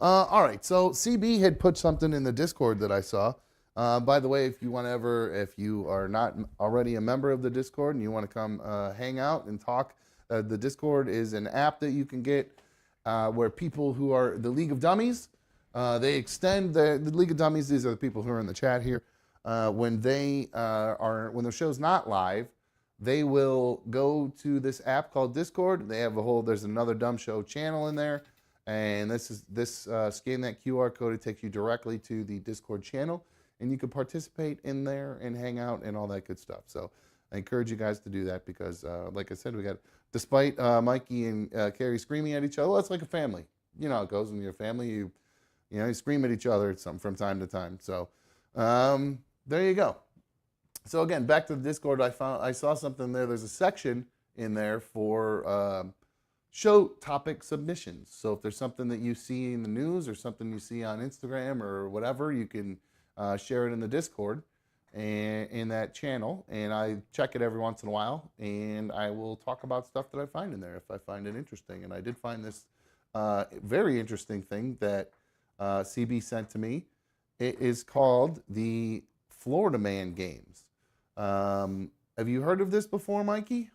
All right. So CB had put something in the Discord that I saw. By the way, if you are not already a member of the Discord and you want to come hang out and talk, the Discord is an app that you can get where people who are the League of Dummies, they extend the League of Dummies. These are the people who are in the chat here. When when the show's not live, they will go to this app called Discord. There's another Dumb Show channel in there. And scan that QR code. It takes you directly to the Discord channel, and you can participate in there and hang out and all that good stuff. So I encourage you guys to do that because, like I said, despite Mikey and Carrie screaming at each other, well, it's like a family. You know how it goes in your family. You scream at each other from time to time. So there you go. So again, back to the Discord. I saw something there. There's a section in there for show topic submissions. So if there's something that you see in the news or something you see on Instagram or whatever, you can share it in the Discord and in that channel. And I check it every once in a while, and I will talk about stuff that I find in there if I find it interesting. And I did find this very interesting thing that CB sent to me. It is called the Florida Man Games. Have you heard of this before, Mikey?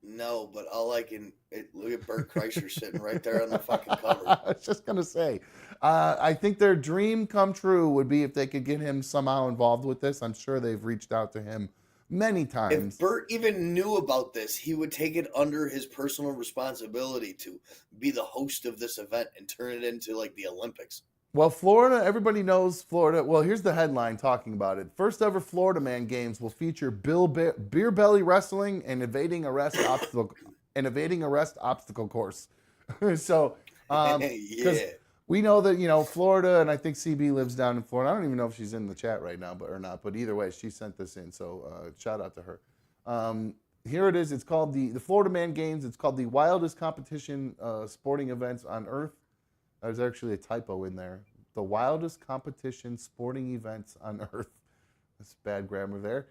No, but all I can look at Bert Kreischer sitting right there on the fucking cover. I was just gonna say, I think their dream come true would be if they could get him somehow involved with this. I'm sure they've reached out to him many times. If Bert even knew about this, he would take it under his personal responsibility to be the host of this event and turn it into like the Olympics. Well, Florida, everybody knows Florida. Well, here's the headline talking about it. First ever Florida Man Games will feature beer belly wrestling and evading arrest obstacle course. So, because we know that, Florida, and I think CB lives down in Florida. I don't even know if she's in the chat right now, or not. But either way, she sent this in. So shout out to her. Here it is. It's called the Florida Man Games. It's called the wildest competition sporting events on earth. There's actually a typo in there. The wildest competition sporting events on earth. That's bad grammar there.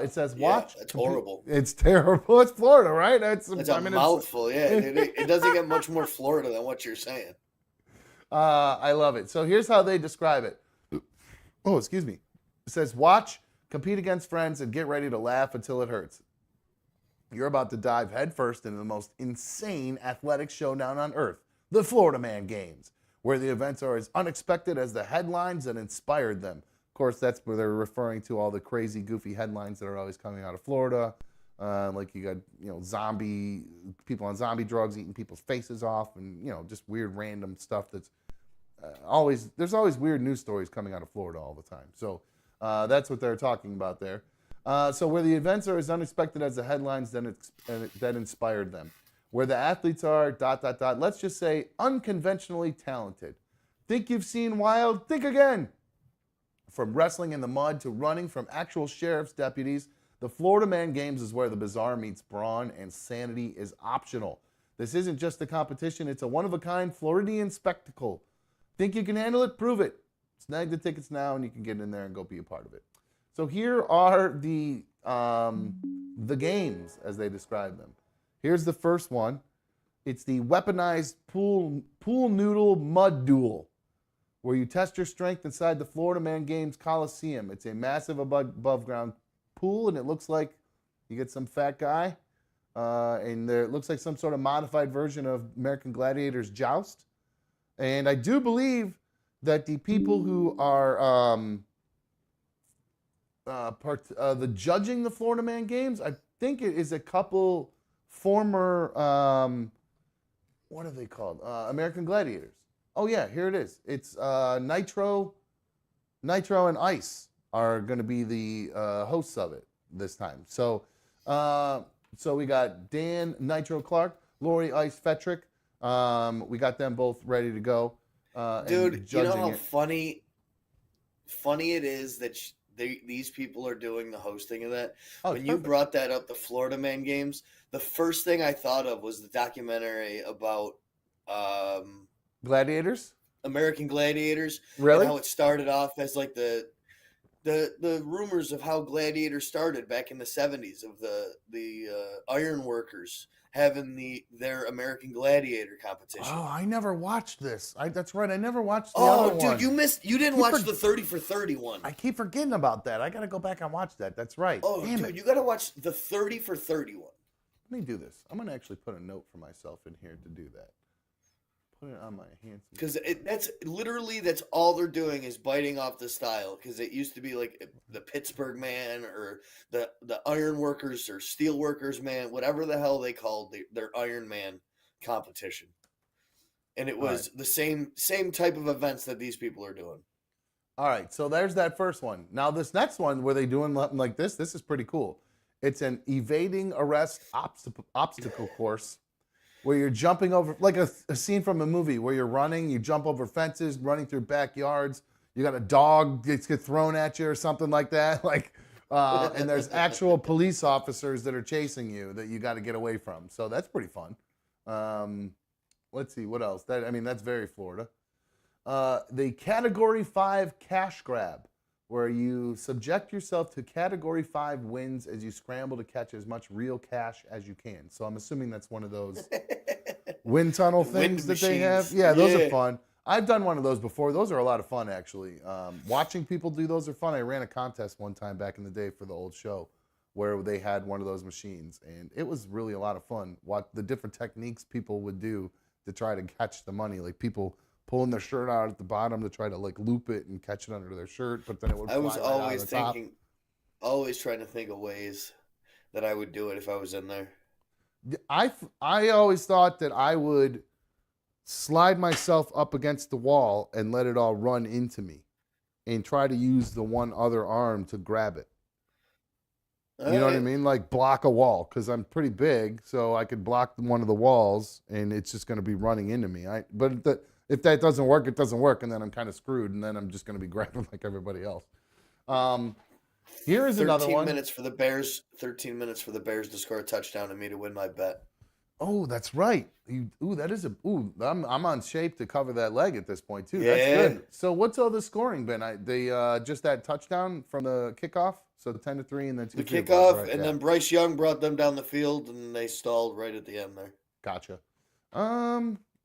It says watch. It's horrible. It's terrible. It's Florida, right? It's a mouthful. It doesn't get much more Florida than what you're saying. I love it. So here's how they describe it. Oh, excuse me. It says watch, compete against friends, and get ready to laugh until it hurts. You're about to dive headfirst into the most insane athletic showdown on earth. The Florida Man Games, where the events are as unexpected as the headlines that inspired them. Of course, that's where they're referring to all the crazy, goofy headlines that are always coming out of Florida. Like you got, people on zombie drugs eating people's faces off, and just weird, random stuff that's there's always weird news stories coming out of Florida all the time. So that's what they're talking about there. So where the events are as unexpected as the headlines that inspired them. Where the athletes are, ... let's just say, unconventionally talented. Think you've seen wild? Think again. From wrestling in the mud to running from actual sheriff's deputies, the Florida Man Games is where the bizarre meets brawn and sanity is optional. This isn't just a competition, it's a one-of-a-kind Floridian spectacle. Think you can handle it? Prove it. Snag the tickets now and you can get in there and go be a part of it. So here are the games as they describe them. Here's the first one. It's the weaponized pool noodle mud duel, where you test your strength inside the Florida Man Games Coliseum. It's a massive above ground pool, and it looks like you get some fat guy, and it looks like some sort of modified version of American Gladiators Joust. And I do believe that the people who are the judging the Florida Man Games, I think it is a couple former, what are they called? American Gladiators. Oh yeah, here it is. It's Nitro and Ice are going to be the hosts of it this time. So we got Dan Nitro Clark, Lori Ice Fetrick. We got them both ready to go. Dude, you know how funny it is that these people are doing the hosting of that? When you brought that up, the Florida Man Games, the first thing I thought of was the documentary about Gladiators? American Gladiators. Really? And how it started off as like the the rumors of how Gladiator started back in the 70s of the iron workers having their American Gladiator competition. Oh, I never watched this. That's right. I never watched the other one. Oh, dude, you didn't watch the 30 for 30 one. I keep forgetting about that. I got to go back and watch that. That's right. Oh, Damn dude, it. you got to watch the 30 for 30 one. Let me do this. I'm going to actually put a note for myself in here to do that. Put it on my hands. Because that's all they're doing is biting off the style. Because it used to be like the Pittsburgh Man or the Iron Workers or Steel Workers Man, whatever the hell they called their Iron Man competition. And it was the same type of events that these people are doing. All right, so there's that first one. Now this next one where they doing something like this is pretty cool. It's an evading arrest obstacle course where you're jumping over, like a scene from a movie where you're running, you jump over fences, running through backyards. You got a dog gets thrown at you or something like that. And there's actual police officers that are chasing you that you got to get away from. So that's pretty fun. Let's see, what else? That's very Florida. The Category 5 cash grab, where you subject yourself to Category 5 wins as you scramble to catch as much real cash as you can. So I'm assuming that's one of those wind tunnel things that they have. Yeah, those are fun. I've done one of those before. Those are a lot of fun, actually. Watching people do those are fun. I ran a contest one time back in the day for the old show where they had one of those machines, and it was really a lot of fun. What the different techniques people would do to try to catch the money, like people pulling their shirt out at the bottom to try to like loop it and catch it under their shirt, but then it would. I was always thinking, always trying to think of ways that I would do it if I was in there. I always thought that I would slide myself up against the wall and let it all run into me, and try to use the one other arm to grab it. You know what I mean? Like block a wall, because I'm pretty big, so I could block one of the walls, and it's just going to be running into me. If that doesn't work, it doesn't work, and then I'm kind of screwed, and then I'm just going to be grabbing like everybody else. Here is another one. 13 minutes for the Bears. 13 minutes for the Bears to score a touchdown and me to win my bet. Oh, that's right. I'm on shape to cover that leg at this point too. Yeah. That's good. So what's all the scoring been? They just that touchdown from the kickoff. So the 10-3 and then 2 the kickoff, right? And then Bryce Young brought them down the field, and they stalled right at the end there. Gotcha.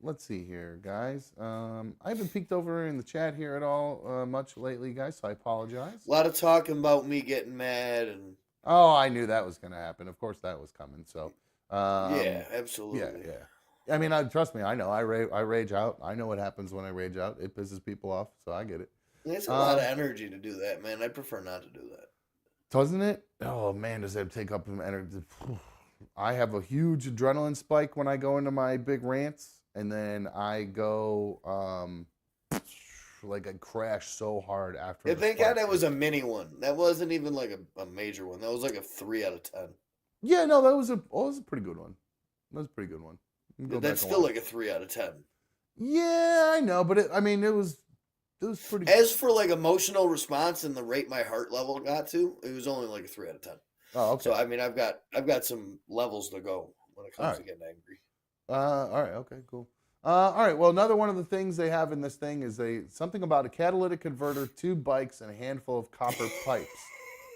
Let's see here, guys. I haven't peeked over in the chat here at all much lately, guys, so I apologize. A lot of talking about me getting mad and. Oh, I knew that was going to happen. Of course, that was coming. So. Yeah, absolutely. Yeah. I mean, trust me. I know. I rage out. I know what happens when I rage out. It pisses people off, so I get it. It's a lot of energy to do that, man. I prefer not to do that. Doesn't it? Oh man, does that take up some energy? I have a huge adrenaline spike when I go into my big rants, and then I go like I crash so hard after. Yeah, thank God that was a mini one. That wasn't even like a major one. That was like a 3 out of 10. Yeah, no, that was a pretty good one. That was a pretty good one. That's still like a 3 out of 10. Yeah, I know, but it was pretty. As for like emotional response and the rate my heart level got to, it was only like a 3 out of 10. Oh, okay. So I mean, I've got some levels to go when it comes to getting angry. All right. Okay. Cool. All right. Well, another one of the things they have in this thing is something about a catalytic converter, 2 bikes, and a handful of copper pipes.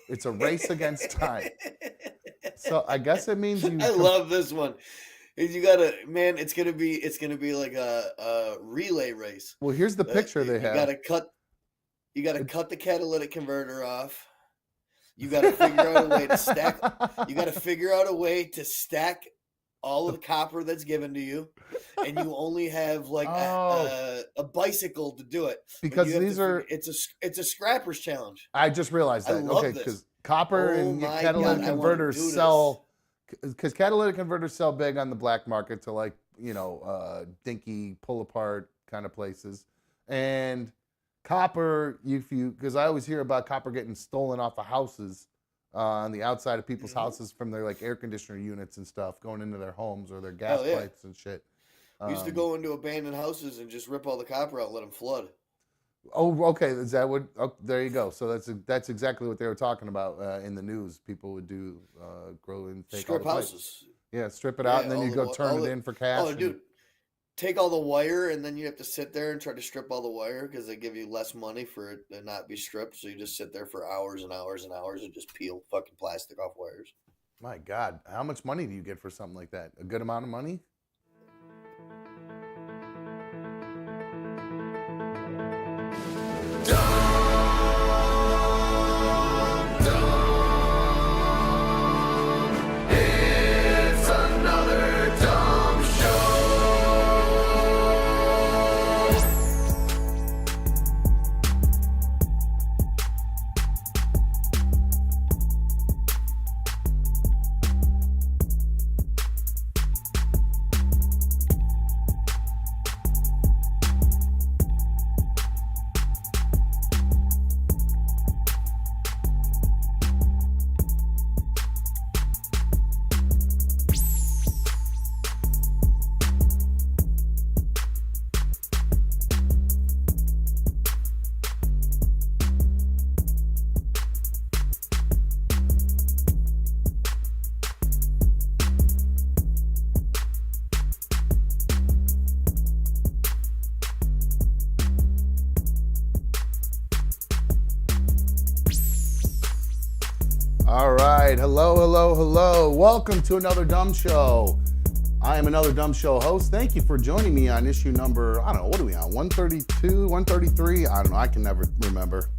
It's a race against time. So I guess it means you. I love this one. You gotta, man. It's gonna be like a relay race. Well, here's the picture they have. You gotta cut the catalytic converter off. You gotta figure out a way to stack. You gotta figure out a way to stack all of the copper that's given to you, and you only have like a bicycle to do it. Because it's a scrappers challenge. I just realized that. Okay, because copper and catalytic converters sell. Because catalytic converters sell big on the black market to like dinky pull apart kind of places, and copper because I always hear about copper getting stolen off of houses on the outside of people's houses from their like air conditioner units and stuff going into their homes or their gas pipes and shit. We used to go into abandoned houses and just rip all the copper out and let them flood. Oh, okay. Is that what? Oh, there you go. So that's exactly what they were talking about in the news. People would do grow and take strip houses. Yeah, strip it out and then you go turn it in for cash. Oh, dude, take all the wire, and then you have to sit there and try to strip all the wire because they give you less money for it to not be stripped. So you just sit there for hours and hours and hours and just peel fucking plastic off wires. My God, how much money do you get for something like that? A good amount of money? All right, hello. Welcome to another Dumb Show. I am another Dumb Show host. Thank you for joining me on issue number, I don't know, what are we on, 132, 133? I don't know, I can never remember.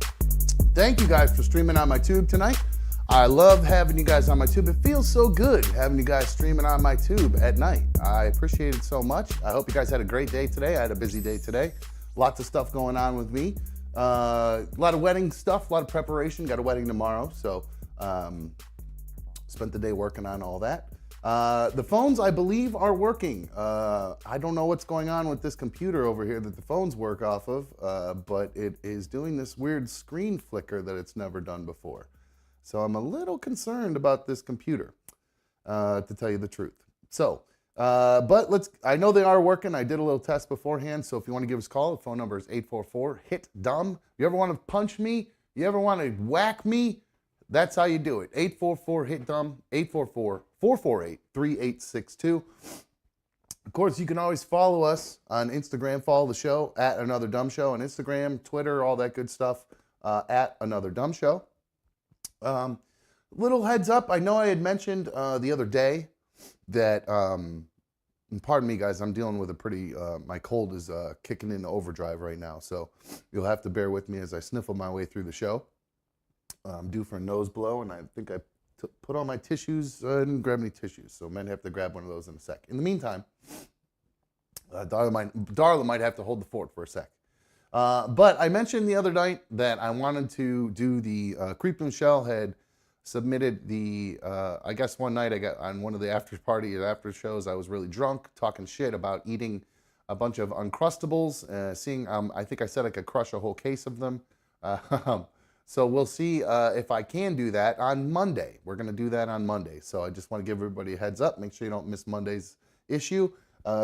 Thank you guys for streaming on my tube tonight. I love having you guys on my tube. It feels so good having you guys streaming on my tube at night. I appreciate it so much. I hope you guys had a great day today. I had a busy day today. Lots of stuff going on with me. A lot of wedding stuff, a lot of preparation. Got a wedding tomorrow, so spent the day working on all that. The phones, I believe, are working. I don't know what's going on with this computer over here that the phones work off of, but it is doing this weird screen flicker that it's never done before. So I'm a little concerned about this computer, to tell you the truth. So, but I know they are working. I did a little test beforehand, so if you want to give us a call, the phone number is 844-HIT-DUMB. You ever want to punch me? You ever want to whack me? That's how you do it. 844-HIT-DUMB, 844-448-3862. Of course, you can always follow us on Instagram. Follow the show at Another Dumb Show on Instagram, Twitter, all that good stuff at Another Dumb Show. Little heads up. I know I had mentioned the other day that, pardon me, guys, I'm dealing with a pretty, my cold is kicking into overdrive right now. So you'll have to bear with me as I sniffle my way through the show. I'm due for a nose blow, and I think I put on my tissues. I didn't grab any tissues, so I might have to grab one of those in a sec. In the meantime, Darla might have to hold the fort for a sec. But I mentioned the other night that I wanted to do the Creep and Shell had submitted the, I guess one night I got on one of the after shows, I was really drunk, talking shit about eating a bunch of Uncrustables, I think I said I could crush a whole case of them. So we'll see if I can do that on Monday. We're going to do that on Monday. So I just want to give everybody a heads up. Make sure you don't miss Monday's issue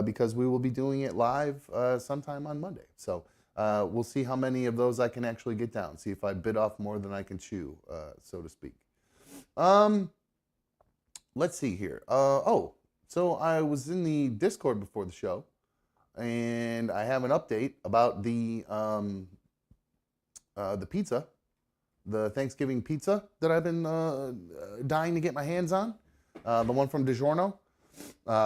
because we will be doing it live sometime on Monday. So we'll see how many of those I can actually get down. See if I bit off more than I can chew, so to speak. Let's see here. So I was in the Discord before the show, and I have an update about the pizza. The Thanksgiving pizza that I've been dying to get my hands on, the one from DiGiorno.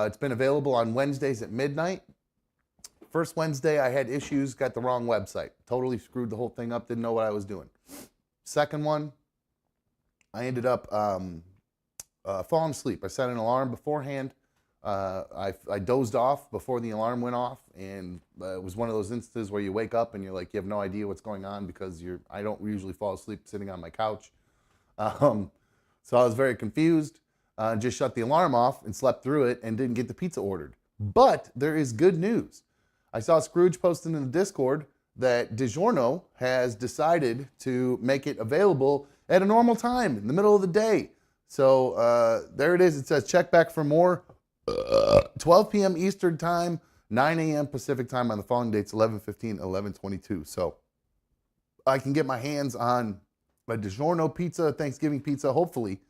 It's been available on Wednesdays at midnight. First Wednesday, I had issues, got the wrong website. Totally screwed the whole thing up, didn't know what I was doing. Second one, I ended up falling asleep. I set an alarm beforehand. I dozed off before the alarm went off, and it was one of those instances where you wake up and you're like, you have no idea what's going on because I don't usually fall asleep sitting on my couch. So I was very confused, just shut the alarm off and slept through it and didn't get the pizza ordered. But there is good news. I saw Scrooge posting in the Discord that DiGiorno has decided to make it available at a normal time in the middle of the day. So there it is. It says check back for more. 12 p.m. Eastern time, 9 a.m. Pacific time on the following dates, 11:15, 11:22. So I can get my hands on a DiGiorno pizza, Thanksgiving pizza, hopefully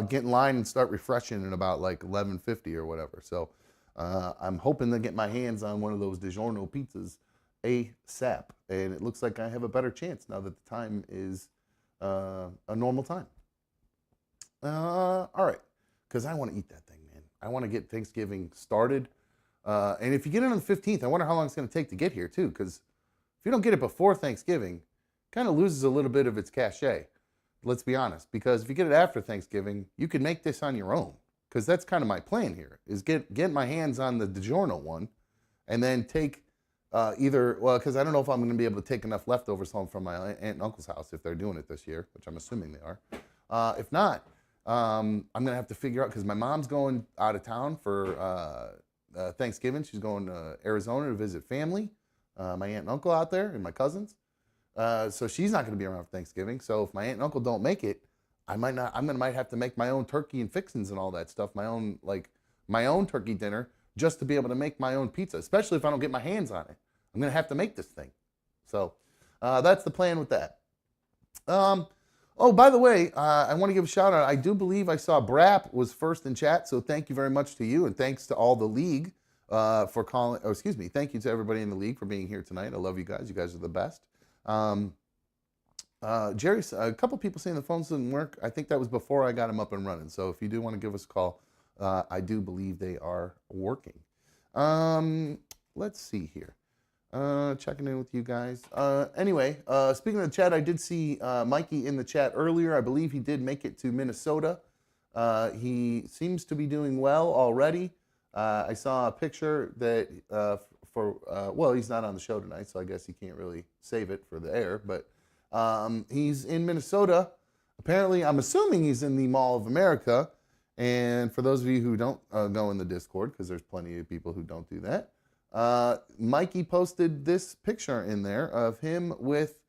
get in line and start refreshing in about like 11:50 or whatever. So I'm hoping to get my hands on one of those DiGiorno pizzas ASAP, and it looks like I have a better chance now that the time is a normal time. All right, because I want to eat that thing, man. I want to get Thanksgiving started. And if you get it on the 15th, I wonder how long it's going to take to get here, too, because if you don't get it before Thanksgiving, it kind of loses a little bit of its cachet. Let's be honest, because if you get it after Thanksgiving, you can make this on your own, because that's kind of my plan here, is get my hands on the DiGiorno one, and then take because I don't know if I'm going to be able to take enough leftovers home from my aunt and uncle's house if they're doing it this year, which I'm assuming they are. If not, I'm going to have to figure out, because my mom's going out of town for Thanksgiving. She's going to Arizona to visit family, my aunt and uncle out there, and my cousins. So she's not going to be around for Thanksgiving. So if my aunt and uncle don't make it, I might not. Might have to make my own turkey and fixins and all that stuff. My own turkey dinner, just to be able to make my own pizza. Especially if I don't get my hands on it, I'm going to have to make this thing. So that's the plan with that. Oh, by the way, I want to give a shout out. I do believe I saw Brap was first in chat, so thank you very much to you, and thanks to all the league for calling. Oh, excuse me. Thank you to everybody in the league for being here tonight. I love you guys. You guys are the best. Jerry, a couple people saying the phones didn't work. I think that was before I got them up and running. So if you do want to give us a call, I do believe they are working. Let's see here. Checking in with you guys. Anyway, speaking of the chat, I did see Mikey in the chat earlier. I believe he did make it to Minnesota. He seems to be doing well already. I saw a picture that well, he's not on the show tonight, so I guess he can't really save it for the air, but he's in Minnesota. Apparently, I'm assuming he's in the Mall of America. And for those of you who don't go in the Discord, because there's plenty of people who don't do that, Mikey posted this picture in there of him with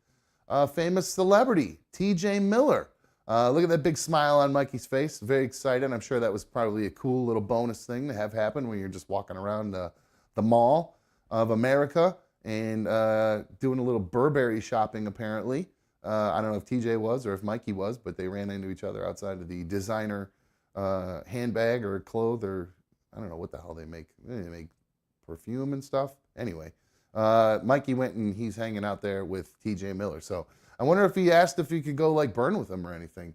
a famous celebrity, TJ Miller. Look at that big smile on Mikey's face. Very excited. I'm sure that was probably a cool little bonus thing to have happen when you're just walking around the Mall of America and doing a little Burberry shopping, apparently. I don't know if TJ was or if Mikey was, but they ran into each other outside of the designer handbag or clothes, or I don't know what the hell they make. They make perfume and stuff. Anyway, Mikey went and he's hanging out there with TJ Miller. So I wonder if he asked if he could go like burn with him or anything.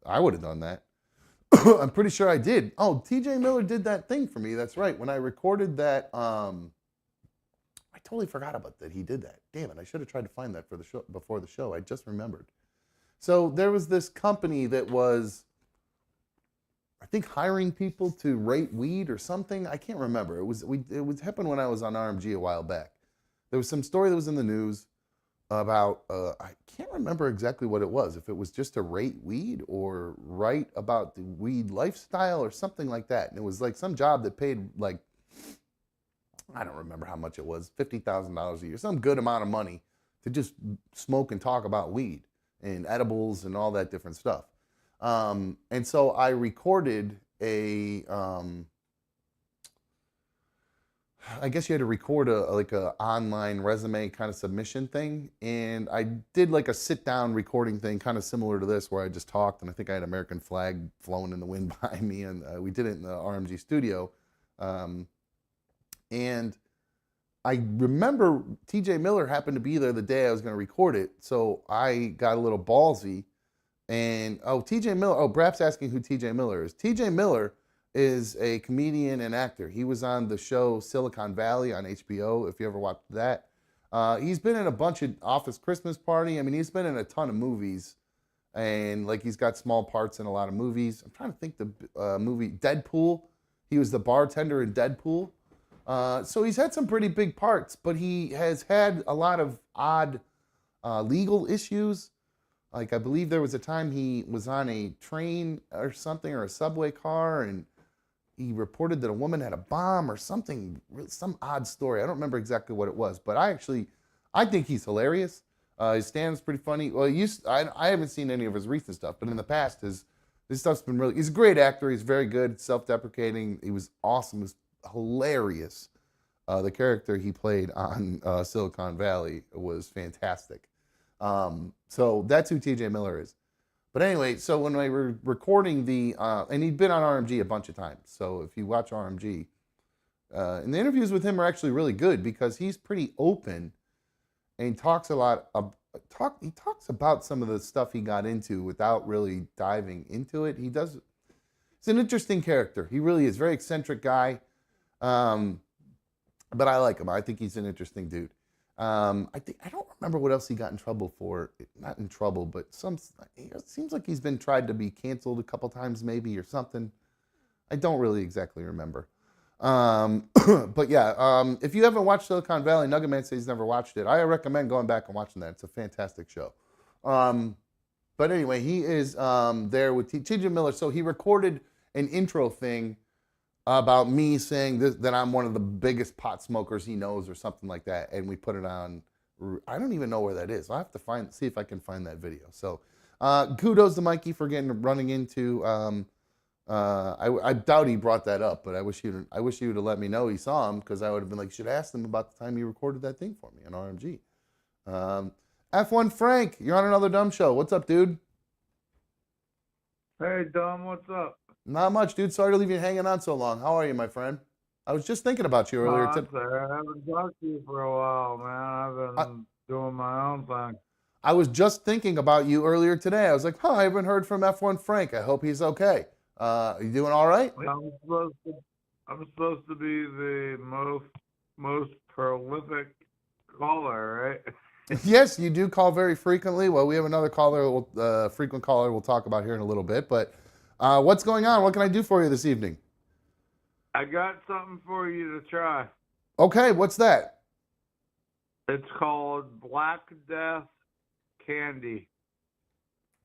I would have done that. I'm pretty sure I did. Oh, TJ Miller did that thing for me. That's right. When I recorded that, I totally forgot about that. He did that. Damn it. I should have tried to find that for the show before the show. I just remembered. So there was this company that was, I think, hiring people to rate weed or something. I can't remember. It was happened when I was on RMG a while back. There was some story that was in the news about, I can't remember exactly what it was, if it was just to rate weed or write about the weed lifestyle or something like that. And it was like some job that paid like, I don't remember how much it was, $50,000 a year, some good amount of money to just smoke and talk about weed and edibles and all that different stuff. And so I recorded I guess you had to record a online resume kind of submission thing. And I did like a sit down recording thing kind of similar to this, where I just talked, and I think I had American flag flowing in the wind behind me, and we did it in the RMG studio. And I remember TJ Miller happened to be there the day I was going to record it. So I got a little ballsy. And TJ Miller, Brap's asking who TJ Miller is. TJ Miller is a comedian and actor. He was on the show Silicon Valley on HBO, if you ever watched that. He's been in a bunch of Office Christmas Party. I mean, he's been in a ton of movies. And like, he's got small parts in a lot of movies. I'm trying to think the movie Deadpool. He was the bartender in Deadpool. So he's had some pretty big parts, but he has had a lot of odd legal issues. Like, I believe there was a time he was on a train or something, or a subway car, and he reported that a woman had a bomb or something, some odd story. I don't remember exactly what it was, but I think he's hilarious. His stand-up's pretty funny. Well, I haven't seen any of his recent stuff, but in the past, his stuff's been really, he's a great actor. He's very good, self-deprecating. He was awesome. He was hilarious. The character he played on Silicon Valley was fantastic. So that's who TJ Miller is. But anyway, so when we were recording and he'd been on RMG a bunch of times. So if you watch RMG, And the interviews with him are actually really good because he's pretty open and he talks a lot. He talks about some of the stuff he got into without really diving into it. He does. He's an interesting character. He really is very eccentric guy. But I like him. I think he's an interesting dude. I don't remember what else he got in trouble for. Not in trouble, but it seems like he's been tried to be canceled a couple times, maybe or something. I don't really exactly remember. But yeah, if you haven't watched Silicon Valley, Nugget Man says he's never watched it. I recommend going back and watching that. It's a fantastic show. But anyway, he is there with T.J. Miller. So he recorded an intro thing about me saying that I'm one of the biggest pot smokers he knows or something like that. And we put it on, I don't even know where that is. I'll have to see if I can find that video. So kudos to Mikey for running into, I doubt he brought that up, but I wish you would have let me know he saw him, because I would have been like, you should ask him about the time he recorded that thing for me on RMG. F1 Frank, you're on another dumb show. What's up, dude? Hey, Dom, what's up? Not much, dude. Sorry to leave you hanging on so long. How are you, my friend? I was just thinking about you earlier today. I haven't talked to you for a while, man. I've been doing my own thing. I was just thinking about you earlier today. I was like, I haven't heard from F1 Frank. I hope he's okay. Are you doing all right? I'm supposed to be the most prolific caller, right? Yes, you do call very frequently. Well, we have another caller, frequent caller we'll talk about here in a little bit. But what's going on? What can I do for you this evening? I got something for you to try. Okay, what's that? It's called Black Death Candy.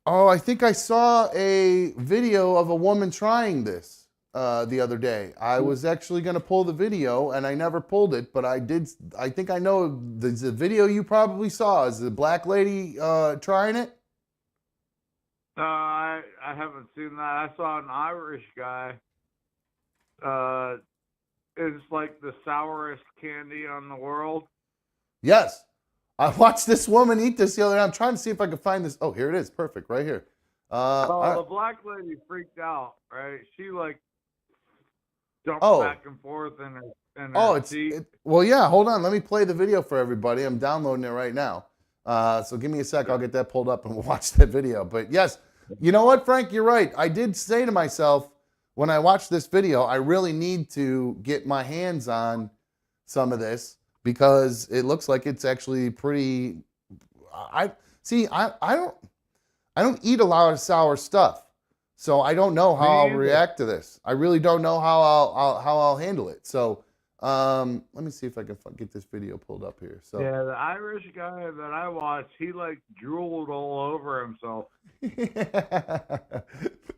Oh, I think I saw a video of a woman trying this the other day. I was actually going to pull the video, and I never pulled it, but I did. I think I know the video you probably saw. Is the black lady trying it? I haven't seen that. I saw an Irish guy. It's like the sourest candy on the world. Yes. I watched this woman eat this the other day. I'm trying to see if I can find this. Oh, here it is. Perfect. Right here. The black lady freaked out, right? She jumped back and forth in her seat. Well, yeah. Hold on. Let me play the video for everybody. I'm downloading it right now. So give me a sec. I'll get that pulled up and we'll watch that video. But yes, you know what, Frank? You're right. I did say to myself when I watched this video, I really need to get my hands on some of this, because it looks like it's actually pretty. I don't eat a lot of sour stuff, so I don't know how I'll react to this. I really don't know how I'll handle it. So let me see if I can get this video pulled up here. So yeah, the Irish guy that I watched, he drooled all over himself.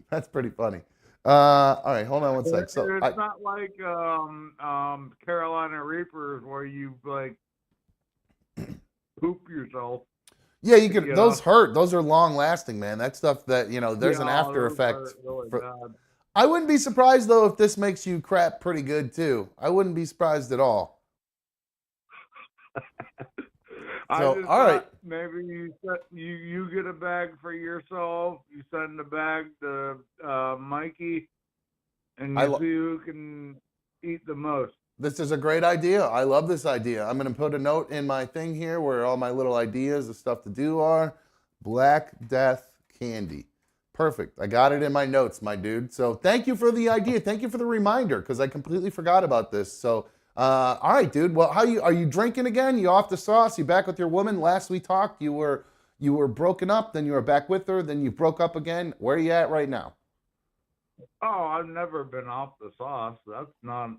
That's pretty funny. All right, hold on one sec. So it's not like Carolina Reapers where you poop yourself. Yeah, you could. Those hurt. Those are long lasting, man. That stuff that there's an after effect. Really I wouldn't be surprised though if this makes you crap pretty good too. I wouldn't be surprised at all. So all right, maybe you get a bag for yourself. You send a bag to Mikey, and you see who can eat the most. This is a great idea. I love this idea. I'm going to put a note in my thing here where all my little ideas of stuff to do are. Black Death Candy. Perfect. I got it in my notes, my dude. So thank you for the idea. Thank you for the reminder, because I completely forgot about this. So all right, dude. Well, are you drinking again? You off the sauce? You back with your woman? Last we talked, you were broken up. Then you were back with her. Then you broke up again. Where are you at right now? Oh, I've never been off the sauce. That's not.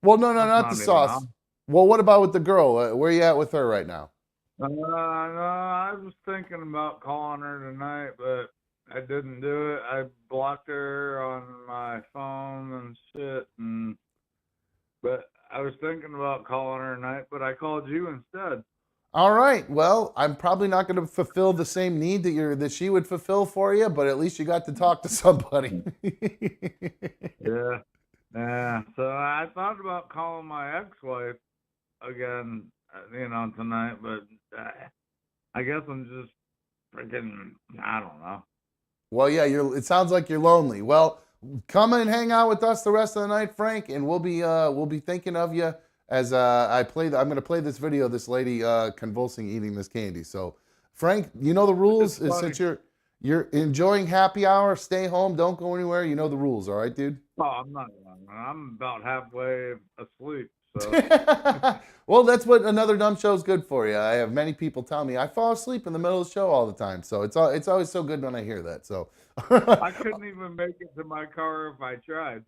Well, no, not the sauce. Well, what about with the girl? Where are you at with her right now? No, I was thinking about calling her tonight, but I didn't do it. I blocked her on my phone and shit, but I was thinking about calling her tonight, but I called you instead. All right. Well, I'm probably not going to fulfill the same need that she would fulfill for you, but at least you got to talk to somebody. Yeah. Yeah. So I thought about calling my ex-wife again, tonight, but I guess I'm just freaking, I don't know. Well, yeah, it sounds like you're lonely. Well, come and hang out with us the rest of the night, Frank, and we'll be thinking of you as I'm going to play this video of this lady convulsing eating this candy. So, Frank, you know the rules. Is since you're enjoying happy hour, stay home, don't go anywhere. You know the rules, all right, dude? Oh, I'm not. I'm about halfway asleep. So. Well, that's what another dumb show is good for you. I have many people tell me I fall asleep in the middle of the show all the time, so it's always so good when I hear that. So I couldn't even make it to my car if I tried.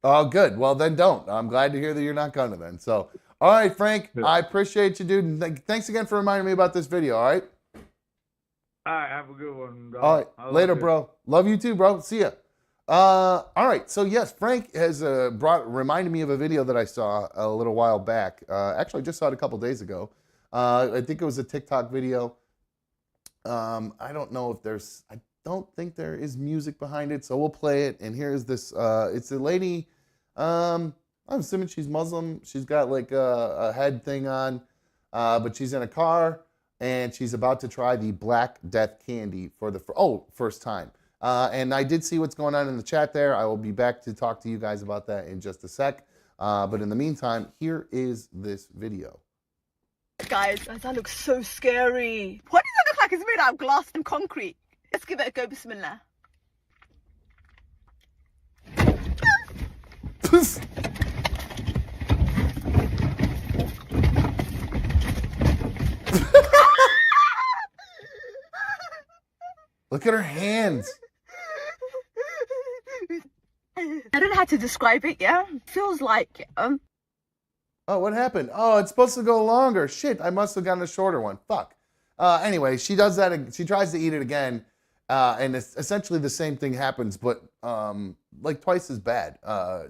Oh, good. Well, then don't. I'm glad to hear that you're not going to then. So, all right, Frank, I appreciate you, dude. And thanks again for reminding me about this video, all right? All right, have a good one, dog. All right, later, bro. Love you too, bro. See ya. All right, so yes, Frank has reminded me of a video that I saw a little while back. Actually, I just saw it a couple days ago. I think it was a TikTok video. I don't know if I don't think there is music behind it, so we'll play it. And here's this. It's a lady. I'm assuming she's Muslim. She's got like a head thing on, but she's in a car and she's about to try the Black Death candy for the first time. And I did see what's going on in the chat there. I will be back to talk to you guys about that in just a sec. But in the meantime, here is this video. Guys, that looks so scary. What does it look like? It's made out of glass and concrete. Let's give it a go, bismillah. Look at her hands. I don't know how to describe it, yeah? Feels like, Oh, what happened? Oh, it's supposed to go longer. Shit, I must have gotten a shorter one. Fuck. Anyway, she does that. She tries to eat it again, and it's essentially the same thing happens, but like twice as bad. All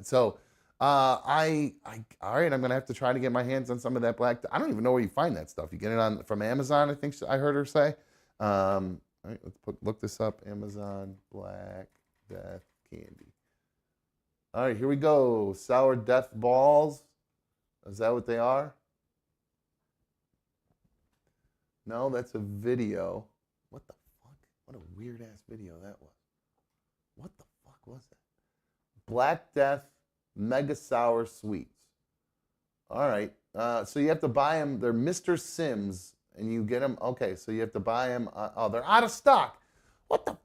right, I'm gonna have to try to get my hands on some of that black. I don't even know where you find that stuff. You get it from Amazon, I think I heard her say. All right, let's look this up. Amazon Black Death candy. All right, here we go. Sour Death balls. Is that what they are? No, that's a video. What the fuck? What a weird ass video that was. What the fuck was that? Black Death Mega Sour Sweets. All right. So you have to buy them. They're Mr. Sims, and you get them. Okay, so you have to buy them. Oh, they're out of stock. What the?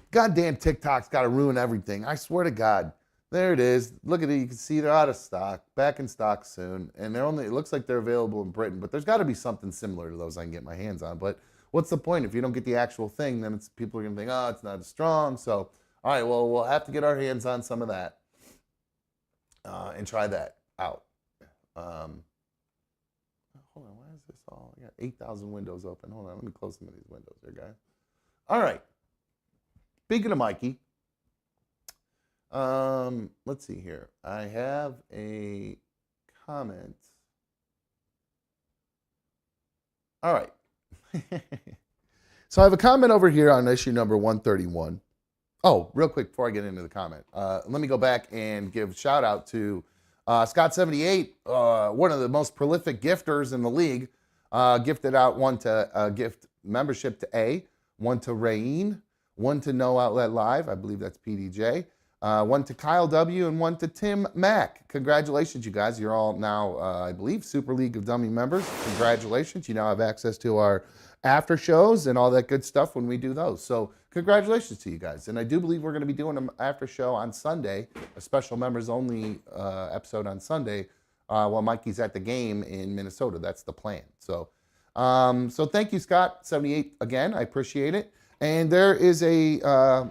Goddamn TikTok's got to ruin everything. I swear to God. There it is. Look at it. You can see they're out of stock. Back in stock soon. And it looks like they're available in Britain. But there's got to be something similar to those I can get my hands on. But what's the point? If you don't get the actual thing, then people are going to think, oh, it's not as strong. So, all right, well, we'll have to get our hands on some of that and try that out. Hold on. Why is this all? I got 8,000 windows open. Hold on. Let me close some of these windows here, guys. All right. Speaking of Mikey. Let's see here. I have a comment. All right. So I have a comment over here on issue number 131. Oh, real quick before I get into the comment, let me go back and give a shout out to Scott78, one of the most prolific gifters in the league. Gifted out one to gift membership to A, one to Rain, one to No Outlet Live. I believe that's PDJ. One to Kyle W. and one to Tim Mack. Congratulations, you guys. You're all now, I believe, Super League of Dummy members. Congratulations. You now have access to our after shows and all that good stuff when we do those. So congratulations to you guys. And I do believe we're going to be doing an after show on Sunday, a special members only episode on Sunday while Mikey's at the game in Minnesota. That's the plan. So, so thank you, Scott78, again. I appreciate it. And there is a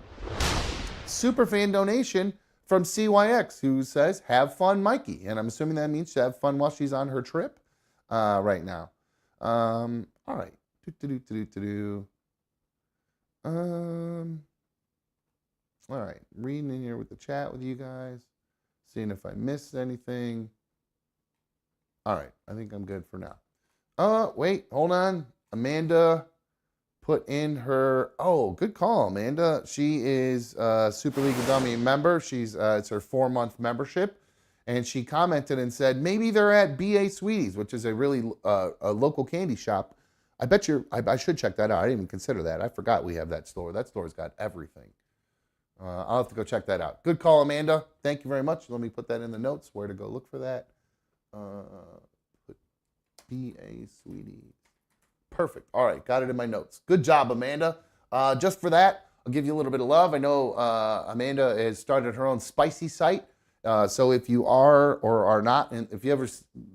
super fan donation from CYX who says, have fun, Mikey. And I'm assuming that means to have fun while she's on her trip right now. All right. All right. Reading in here with the chat with you guys. Seeing if I missed anything. All right. I think I'm good for now. Wait. Hold on. Amanda put in her, good call, Amanda. She is a Super League of Dummy member. She's it's her 4-month membership. And she commented and said, maybe they're at BA Sweeties, which is a really a local candy shop. I bet I should check that out. I didn't even consider that. I forgot we have that store. That store's got everything. I'll have to go check that out. Good call, Amanda. Thank you very much. Let me put that in the notes, where to go look for that. Put BA Sweeties. Perfect. All right, got it in my notes. Good job, Amanda. Just for that, I'll give you a little bit of love. I know Amanda has started her own spicy site. So if you are or are not, and if you ever,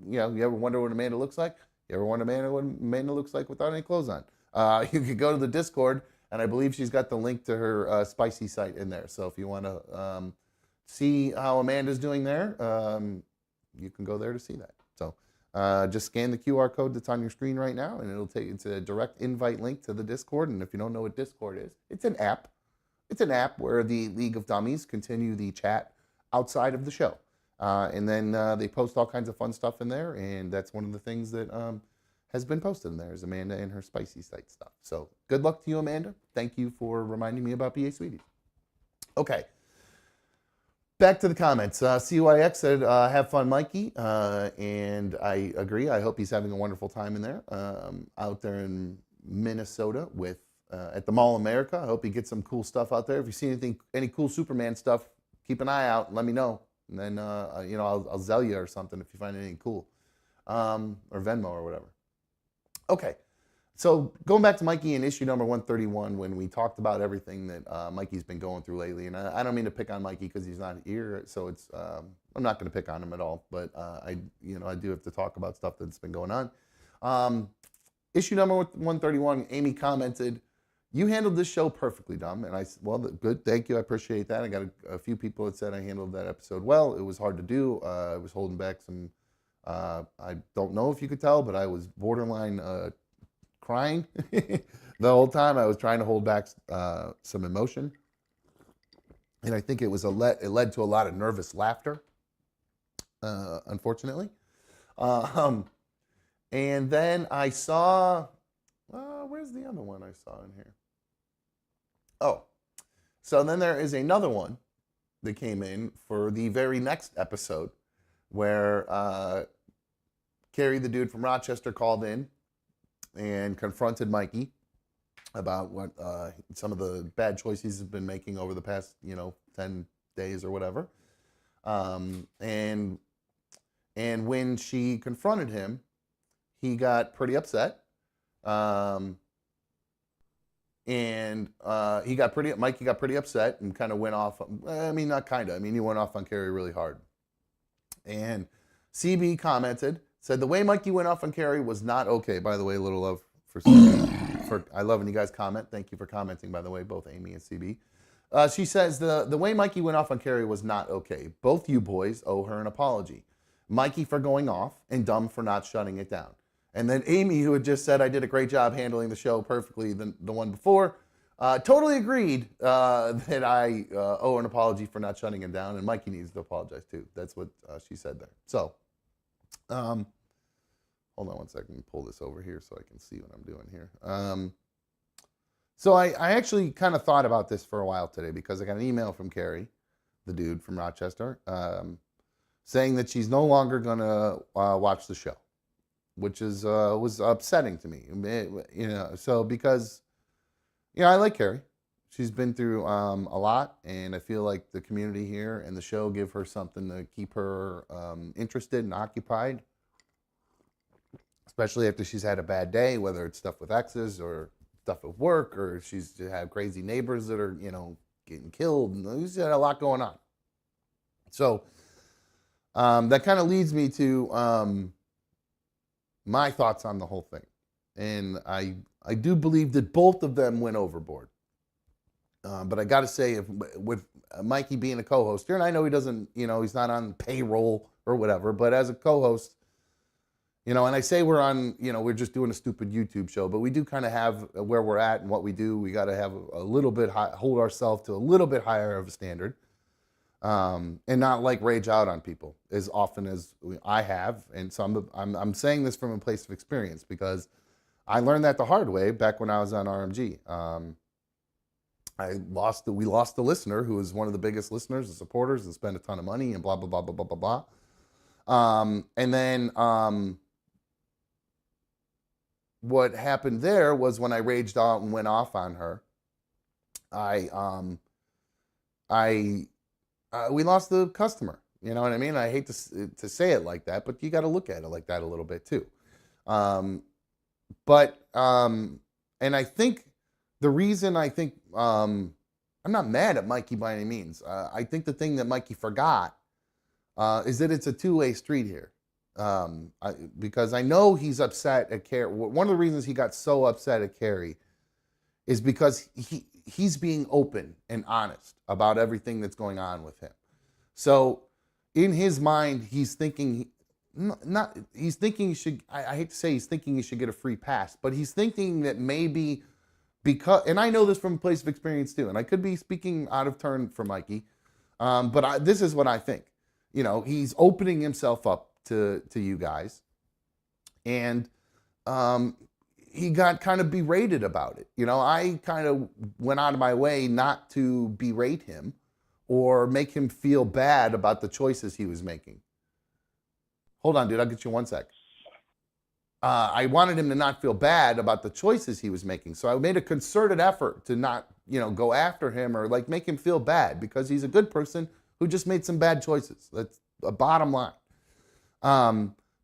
you ever wonder what Amanda looks like, you ever wonder what Amanda looks like without any clothes on, you could go to the Discord, and I believe she's got the link to her spicy site in there. So if you want to see how Amanda's doing there, you can go there to see that. So just scan the QR code that's on your screen right now, and it'll take you to a direct invite link to the Discord. And if you don't know what Discord is, it's an app. It's an app where the League of Dummies continue the chat outside of the show. And then they post all kinds of fun stuff in there, and that's one of the things that has been posted in there is Amanda and her spicy site stuff. So good luck to you, Amanda. Thank you for reminding me about BA Sweeties. Okay. Back to the comments. CYX said, have fun, Mikey. And I agree. I hope he's having a wonderful time in there, out there in Minnesota with at the Mall of America. I hope he gets some cool stuff out there. If you see any cool Superman stuff, keep an eye out and let me know. And then, I'll Zell you or something if you find anything cool, or Venmo or whatever. Okay. So going back to Mikey in issue number 131, when we talked about everything that Mikey's been going through lately, and I don't mean to pick on Mikey because he's not here, so it's I'm not going to pick on him at all, but I do have to talk about stuff that's been going on. Issue number 131, Amy commented, "You handled this show perfectly, Dom." And I said, "Well, good, thank you, I appreciate that." I got a few people that said I handled that episode well. It was hard to do. I was holding back some. I don't know if you could tell, but I was borderline crying the whole time. I was trying to hold back some emotion, and I think it led to a lot of nervous laughter, unfortunately. And then I saw, where's the other one I saw in here? Oh, so then there is another one that came in for the very next episode where Carrie, the dude from Rochester, called in and confronted Mikey about what some of the bad choices he's been making over the past, 10 days or whatever. And when she confronted him, he got pretty upset. Mikey got pretty upset and kind of went off. I mean, not kind of. I mean, he went off on Carrie really hard. And CB commented, said, "The way Mikey went off on Carrie was not okay." By the way, a little love for CB. I love when you guys comment. Thank you for commenting, by the way, both Amy and CB. She says, the way Mikey went off on Carrie was not okay. Both you boys owe her an apology. Mikey for going off and Dumb for not shutting it down. And then Amy, who had just said I did a great job handling the show perfectly the one before, totally agreed that I owe an apology for not shutting him down, and Mikey needs to apologize too. That's what she said there. So, hold on one second. Let me pull this over here so I can see what I'm doing here. So I actually kind of thought about this for a while today because I got an email from Carrie, the dude from Rochester, saying that she's no longer going to watch the show, which was upsetting to me. So because, I like Carrie. She's been through a lot, and I feel like the community here and the show give her something to keep her interested and occupied, especially after she's had a bad day, whether it's stuff with exes or stuff at work, or she's had crazy neighbors that are, getting killed. And she's had a lot going on. So that kind of leads me to my thoughts on the whole thing. And I do believe that both of them went overboard. But I got to say, with Mikey being a co-host here, and I know he doesn't, he's not on payroll or whatever, but as a co-host, and I say we're on, we're just doing a stupid YouTube show, but we do kind of have where we're at and what we do. We got to have a little bit hold ourselves to a little bit higher of a standard, and not like rage out on people as often as I have. And so I'm saying this from a place of experience because I learned that the hard way back when I was on RMG. We lost a listener who was one of the biggest listeners and supporters and spent a ton of money and blah, blah, blah, blah, blah, blah, blah. And then what happened there was when I raged out and went off on her, I we lost the customer. You know what I mean? I hate to say it like that, but you got to look at it like that a little bit too. And I think the reason I'm not mad at Mikey by any means. I think the thing that Mikey forgot is that it's a two-way street here. Because I know he's upset at Carrie. One of the reasons he got so upset at Carrie is because he's being open and honest about everything that's going on with him. So in his mind, he's thinking he should, I hate to say he's thinking he should get a free pass, but he's thinking that maybe because, and I know this from a place of experience too, and I could be speaking out of turn for Mikey, but this is what I think. You know, he's opening himself up to you guys, and he got kind of berated about it. You know, I kind of went out of my way not to berate him or make him feel bad about the choices he was making. Hold on, dude, I'll get you 1 sec. I wanted him to not feel bad about the choices he was making. So I made a concerted effort to not, go after him or like make him feel bad because he's a good person who just made some bad choices. That's a bottom line.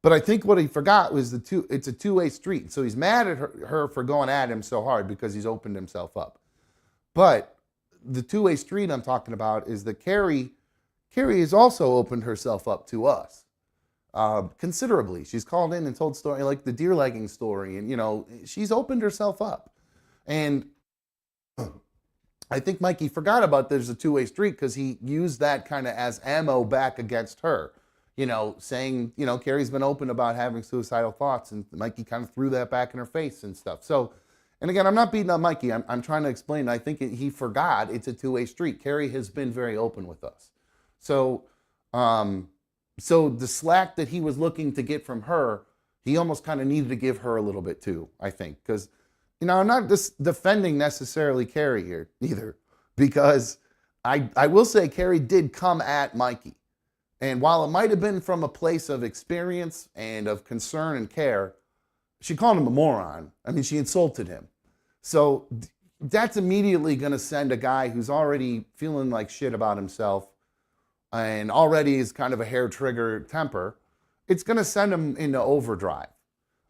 But I think what he forgot was it's a two-way street. So he's mad at her for going at him so hard because he's opened himself up. But the two-way street I'm talking about is that Carrie has also opened herself up to us considerably. She's called in and told story like the deer legging story, and she's opened herself up. And I think Mikey forgot about there's a two-way street because he used that kind of as ammo back against her. Saying, Carrie's been open about having suicidal thoughts, and Mikey kind of threw that back in her face and stuff. So, and again, I'm not beating on Mikey. I'm trying to explain. I think he forgot it's a two-way street. Carrie has been very open with us. So, so the slack that he was looking to get from her, he almost kind of needed to give her a little bit too, I think. Because, I'm not just defending necessarily Carrie here either, because I will say Carrie did come at Mikey. And while it might have been from a place of experience and of concern and care, she called him a moron. I mean, she insulted him. So that's immediately going to send a guy who's already feeling like shit about himself and already is kind of a hair trigger temper. It's going to send him into overdrive.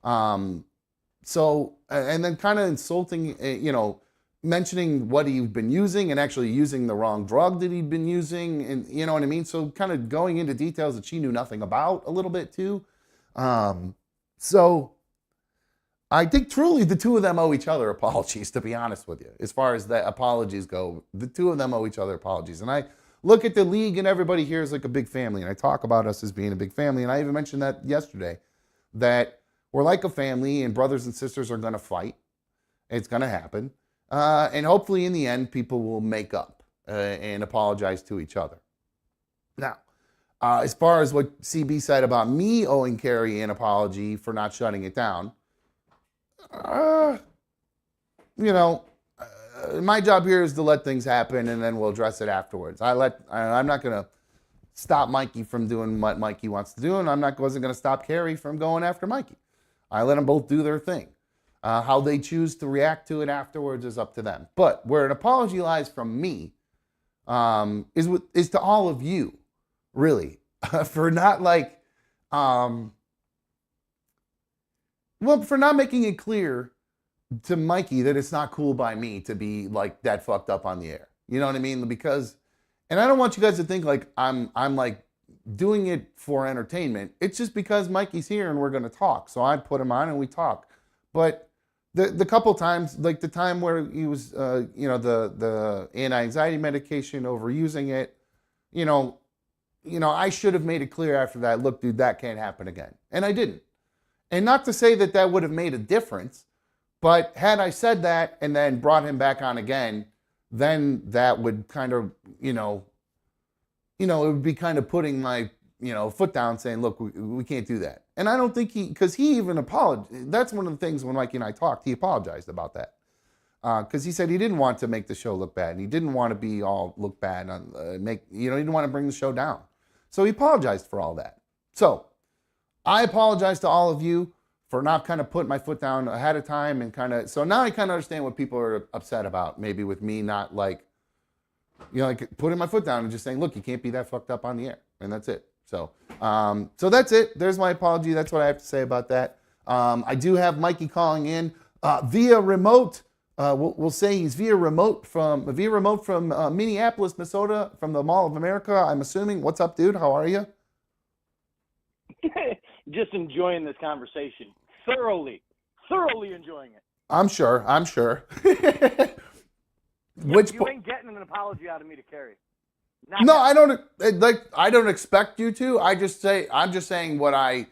And then kind of insulting, mentioning what he'd been using and actually using the wrong drug that he'd been using. And you know what I mean? So kind of going into details that she knew nothing about a little bit too. So I think truly the two of them owe each other apologies, to be honest with you. As far as the apologies go, the two of them owe each other apologies. And I look at the league and everybody here is like a big family. And I talk about us as being a big family. And I even mentioned that yesterday, that we're like a family and brothers and sisters are going to fight. It's going to happen. And hopefully in the end, people will make up and apologize to each other. Now, as far as what CB said about me owing Carrie an apology for not shutting it down, my job here is to let things happen and then we'll address it afterwards. I'm not going to stop Mikey from doing what Mikey wants to do, and wasn't going to stop Carrie from going after Mikey. I let them both do their thing. How they choose to react to it afterwards is up to them. But where an apology lies from me is to all of you, really, for not for not making it clear to Mikey that it's not cool by me to be like that fucked up on the air. You know what I mean? Because, and I don't want you guys to think like I'm like doing it for entertainment. It's just because Mikey's here and we're going to talk. So I put him on and we talk. But the couple times, like the time where he was, the anti-anxiety medication, overusing it, I should have made it clear after that, look, dude, that can't happen again. And I didn't. And not to say that would have made a difference, but had I said that and then brought him back on again, then that would kind of, it would be kind of putting my, foot down saying, look, we can't do that. And I don't think because he even apologized. That's one of the things when Mikey and I talked, he apologized about that. Because he said he didn't want to make the show look bad. And he didn't want to be all look bad, he didn't want to bring the show down. So he apologized for all that. So I apologize to all of you for not kind of putting my foot down ahead of time and so now I kind of understand what people are upset about, maybe with me not like putting my foot down and just saying, look, you can't be that fucked up on the air, and that's it. So, so that's it. There's my apology. That's what I have to say about that. I do have Mikey calling in via remote. We'll say he's via remote from Minneapolis, Minnesota, from the Mall of America. I'm assuming. What's up, dude? How are you? Just enjoying this conversation. Thoroughly enjoying it. I'm sure. You ain't getting an apology out of me to Carrie. No, I don't. I don't expect you to. I'm just saying what I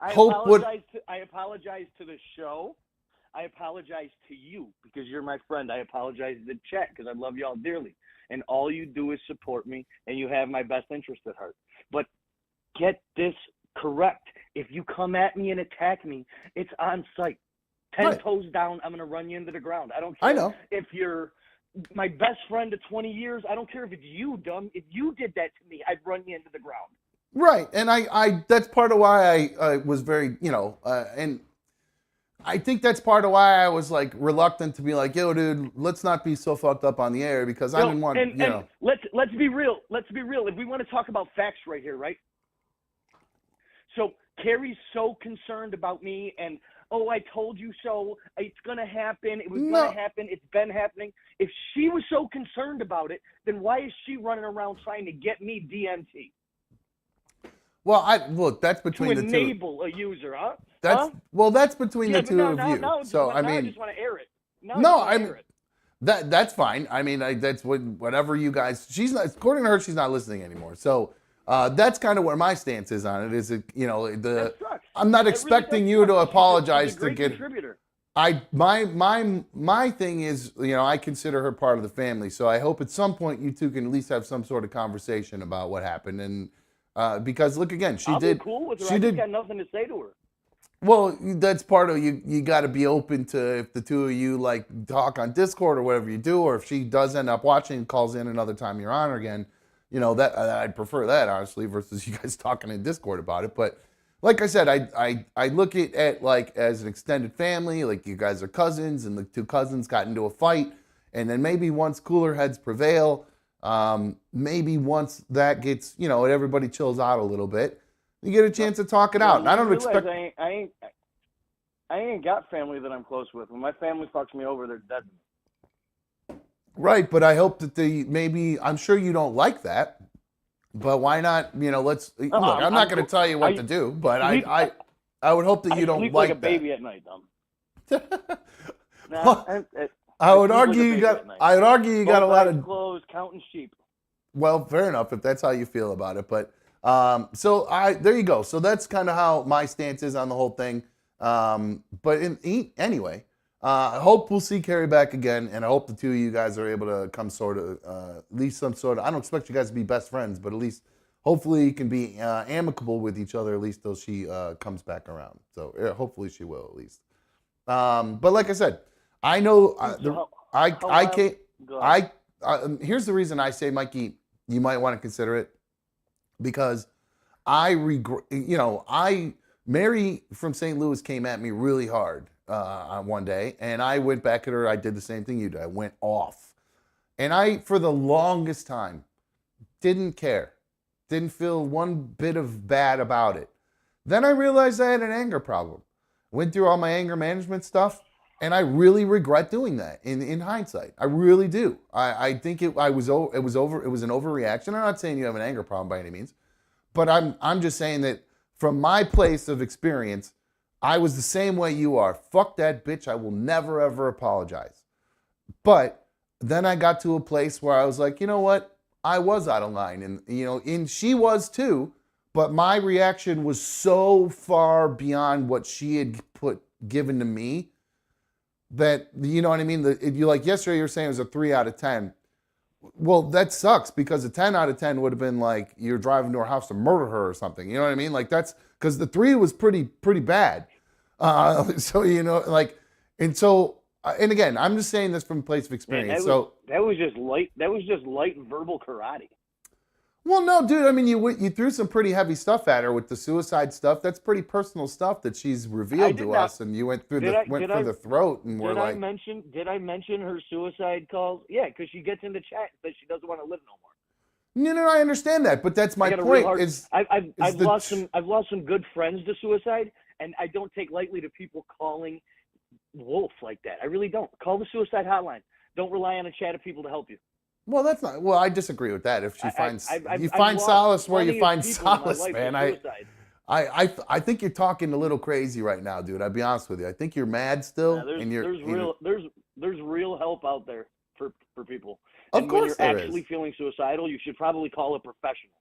hope would. I apologize to the show. I apologize to you because you're my friend. I apologize to the chat because I love y'all dearly. And all you do is support me, and you have my best interest at heart. But get this correct. If you come at me and attack me, it's on site. 10 toes down, I'm going to run you into the ground. I don't care. I know. If you're my best friend of 20 years, I don't care if it's you, dumb. If you did that to me, I'd run you into the ground. Right. And I that's part of why I was very, and I think that's part of why I was like reluctant to be like, yo, dude, let's not be so fucked up on the air because I didn't want, and let's be real. Let's be real. If we want to talk about facts right here, right? So Carrie's so concerned about me and, oh, I told you so. It's going to happen. It was going to happen. It's been happening. If she was so concerned about it, then why is she running around trying to get me DMT? Well, that's between the two. To enable a user, huh? That's between the two of you. So I mean, I just want to air it. That's fine. I mean, that's whatever you guys. She's not. According to her, she's not listening anymore. So that's kind of where my stance is on it. Is it I'm not expecting you to apologize to get. My thing is, I consider her part of the family. So I hope at some point you two can at least have some sort of conversation about what happened and. Because look again, I'll be cool with her. I just got nothing to say to her. Well, that's part of you got to be open to if the two of you like talk on Discord or whatever you do, or if she does end up watching and calls in another time you're on her again, that I'd prefer that honestly versus you guys talking in Discord about it. But like I said, I look at it like as an extended family, like you guys are cousins and the two cousins got into a fight, and then maybe once cooler heads prevail. Maybe once that gets, everybody chills out a little bit, you get a chance to talk it out. And I don't expect. I ain't got family that I'm close with. When my family fucks me over, they're dead. Right, but I hope that I'm sure you don't like that, but why not? Let's look. I'm not going to tell you what to do, but I would hope that you don't sleep like a baby at night, I would argue you got a lot of clothes, counting sheep. Well, fair enough if that's how you feel about it. But there you go. So that's kind of how my stance is on the whole thing. But anyway, I hope we'll see Carrie back again, and I hope the two of you guys are able to come sort of at least some sort of. I don't expect you guys to be best friends, but at least hopefully you can be amicable with each other at least till she comes back around. So hopefully she will at least. But like I said. I know I can't. Here's the reason I say, Mikey, you might want to consider it because I regret. Mary from St. Louis came at me really hard on one day, and I went back at her. I did the same thing you did. I went off, and I, for the longest time, didn't care, didn't feel one bit of bad about it. Then I realized I had an anger problem. Went through all my anger management stuff. And I really regret doing that in hindsight. I really do. I think it was an overreaction. I'm not saying you have an anger problem by any means, but I'm just saying that from my place of experience, I was the same way you are. Fuck that bitch. I will never ever apologize. But then I got to a place where I was like, you know what? I was out of line, and she was too. But my reaction was so far beyond what she had given to me. That, you know what I mean? You like yesterday you were saying it was a 3 out of 10. Well, that sucks because a 10 out of 10 would have been like you're driving to her house to murder her or something. You know what I mean? Like that's because the 3 was pretty bad. So and again, I'm just saying this from a place of experience. Man, that was just light verbal karate. Well, no, dude. I mean, you threw some pretty heavy stuff at her with the suicide stuff. That's pretty personal stuff that she's revealed to us, and you went through for the throat, and we're like, did I mention her suicide calls? Yeah, because she gets into chat and says she doesn't want to live no more. No, I understand that, but that's my point. I've lost some good friends to suicide, and I don't take lightly to people calling wolf like that. I really don't. Call the suicide hotline. Don't rely on a chat of people to help you. Well, that's not. Well, I disagree with that. If she finds you find solace where you find solace, man. I think you're talking a little crazy right now, dude. I'll be honest with you. I think you're mad still, there's real help out there for people. Of course, when you're actually feeling suicidal, you should probably call a professional.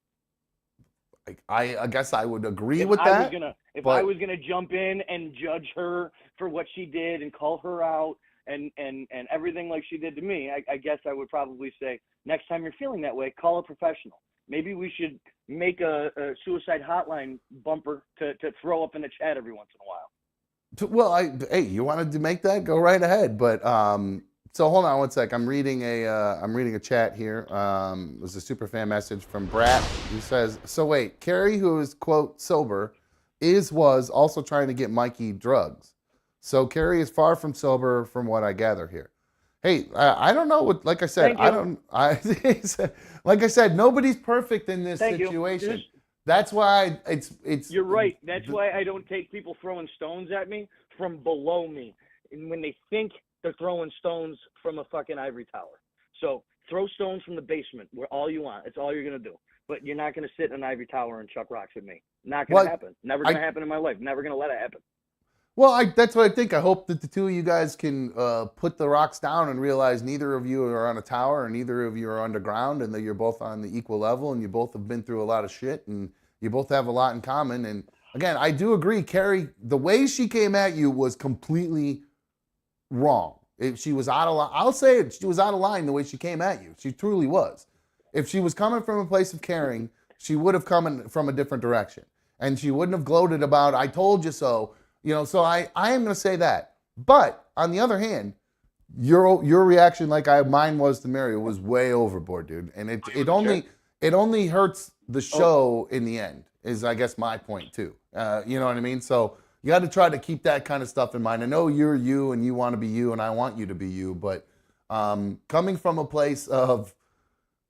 I guess I would agree with that. If I was gonna jump in and judge her for what she did and call her out and everything like she did to me, I guess I would probably say, next time you're feeling that way, call a professional. Maybe we should make a suicide hotline bumper to throw up in the chat every once in a while. Well, hey, you wanted to make that? Go right ahead. But so hold on one sec. I'm reading a chat here. It was a super fan message from Brat who says, "So wait, Carrie, who is quote sober, was also trying to get Mikey drugs. So Carrie is far from sober, from what I gather here." Hey, I don't know what. Like I said, like I said, nobody's perfect in this situation. That's why it's. You're right. That's why I don't take people throwing stones at me from below me, and when they think they're throwing stones from a fucking ivory tower. So throw stones from the basement, where all you want. It's all you're gonna do. But you're not gonna sit in an ivory tower and chuck rocks at me. Not gonna happen. Never gonna happen in my life. Never gonna let it happen. Well, that's what I think. I hope that the two of you guys can put the rocks down and realize neither of you are on a tower and neither of you are underground, and that you're both on the equal level and you both have been through a lot of shit and you both have a lot in common. And again, I do agree, Carrie, the way she came at you was completely wrong. She was out of line. I'll say it. She was out of line the way she came at you. She truly was. If she was coming from a place of caring, she would have come from a different direction. And she wouldn't have gloated about, I told you so. You know, so I am going to say that. But on the other hand, your reaction, like mine was to Mary, was way overboard, dude. And it only hurts the show in the end, is I guess my point too. You know what I mean? So you got to try to keep that kind of stuff in mind. I know you're you and you want to be you and I want you to be you, but coming from a place of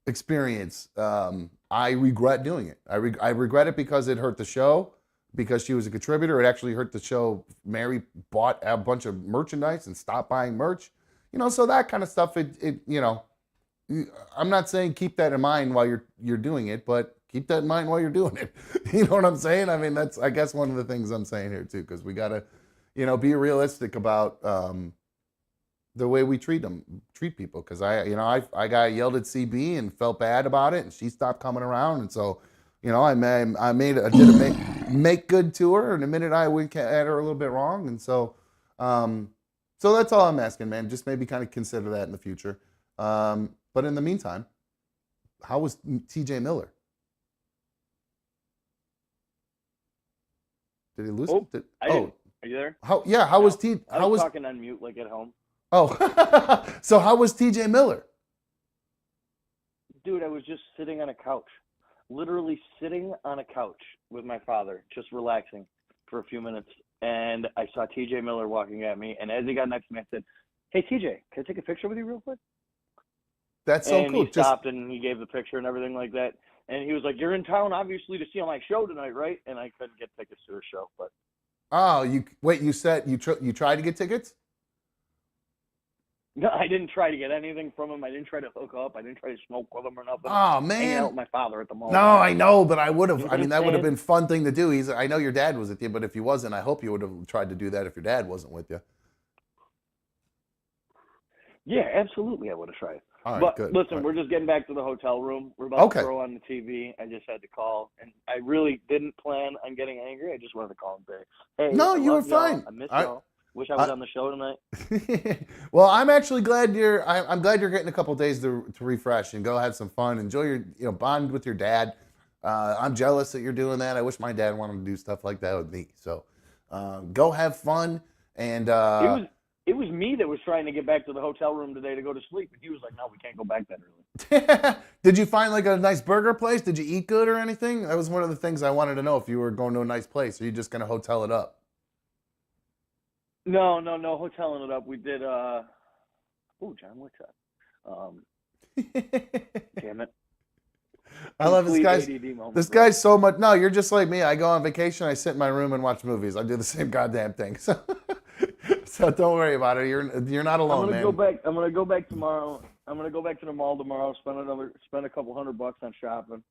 experience, I regret doing it. I regret it because it hurt the show. Because she was a contributor, it actually hurt the show. Mary bought a bunch of merchandise and stopped buying merch. You know, so that kind of stuff, you know, I'm not saying keep that in mind while you're doing it, but keep that in mind while you're doing it. You know what I'm saying? I mean, that's, I guess, one of the things I'm saying here too, because we got to, you know, be realistic about the way we treat people. Because I got yelled at CB and felt bad about it, and she stopped coming around, and so, you know, I did a make good to her, and admitted I went at her a little bit wrong, and so that's all I'm asking, man. Just maybe kind of consider that in the future. But in the meantime, how was TJ Miller? Did he lose? Are you there? How was I was talking on mute like at home. Oh, so how was TJ Miller? Dude, I was just sitting on a couch. Literally sitting on a couch with my father, just relaxing for a few minutes. And I saw TJ Miller walking at me. And as he got next to me, I said, "Hey, TJ, can I take a picture with you real quick?" That's so cool. And he stopped and he gave the picture and everything like that. And he was like, "You're in town, obviously, to see my show tonight, right?" And I couldn't get tickets to her show. But you said you tried to get tickets? No, I didn't try to get anything from him. I didn't try to hook up. I didn't try to smoke with him or nothing. Oh, man. Hanging out with my father at the moment. No, I know, but I would have. I mean, that would have been a fun thing to do. I know your dad was with you, but if he wasn't, I hope you would have tried to do that if your dad wasn't with you. Yeah, absolutely, I would have tried. All right, but good. Listen, we're just getting back to the hotel room. We're about to throw on the TV. I just had to call, and I really didn't plan on getting angry. I just wanted to call and say, "Hey, no, you were fine. I miss y'all. Wish I was on the show tonight." Well, I'm actually glad I'm glad you're getting a couple days to refresh and go have some fun. Enjoy your bond with your dad. I'm jealous that you're doing that. I wish my dad wanted to do stuff like that with me. So go have fun. And it was me that was trying to get back to the hotel room today to go to sleep, and he was like, "No, we can't go back that early." Did you find like a nice burger place? Did you eat good or anything? That was one of the things I wanted to know, if you were going to a nice place or you just gonna hotel it up. No, hoteling it up. We did. Oh, John, what's up? Damn it. I love this guy's. This guy's so much. No, you're just like me. I go on vacation. I sit in my room and watch movies. I do the same goddamn thing. So, so don't worry about it. You're not alone, man. I'm gonna go back tomorrow. I'm gonna go back to the mall tomorrow. Spend a couple $100 on shopping.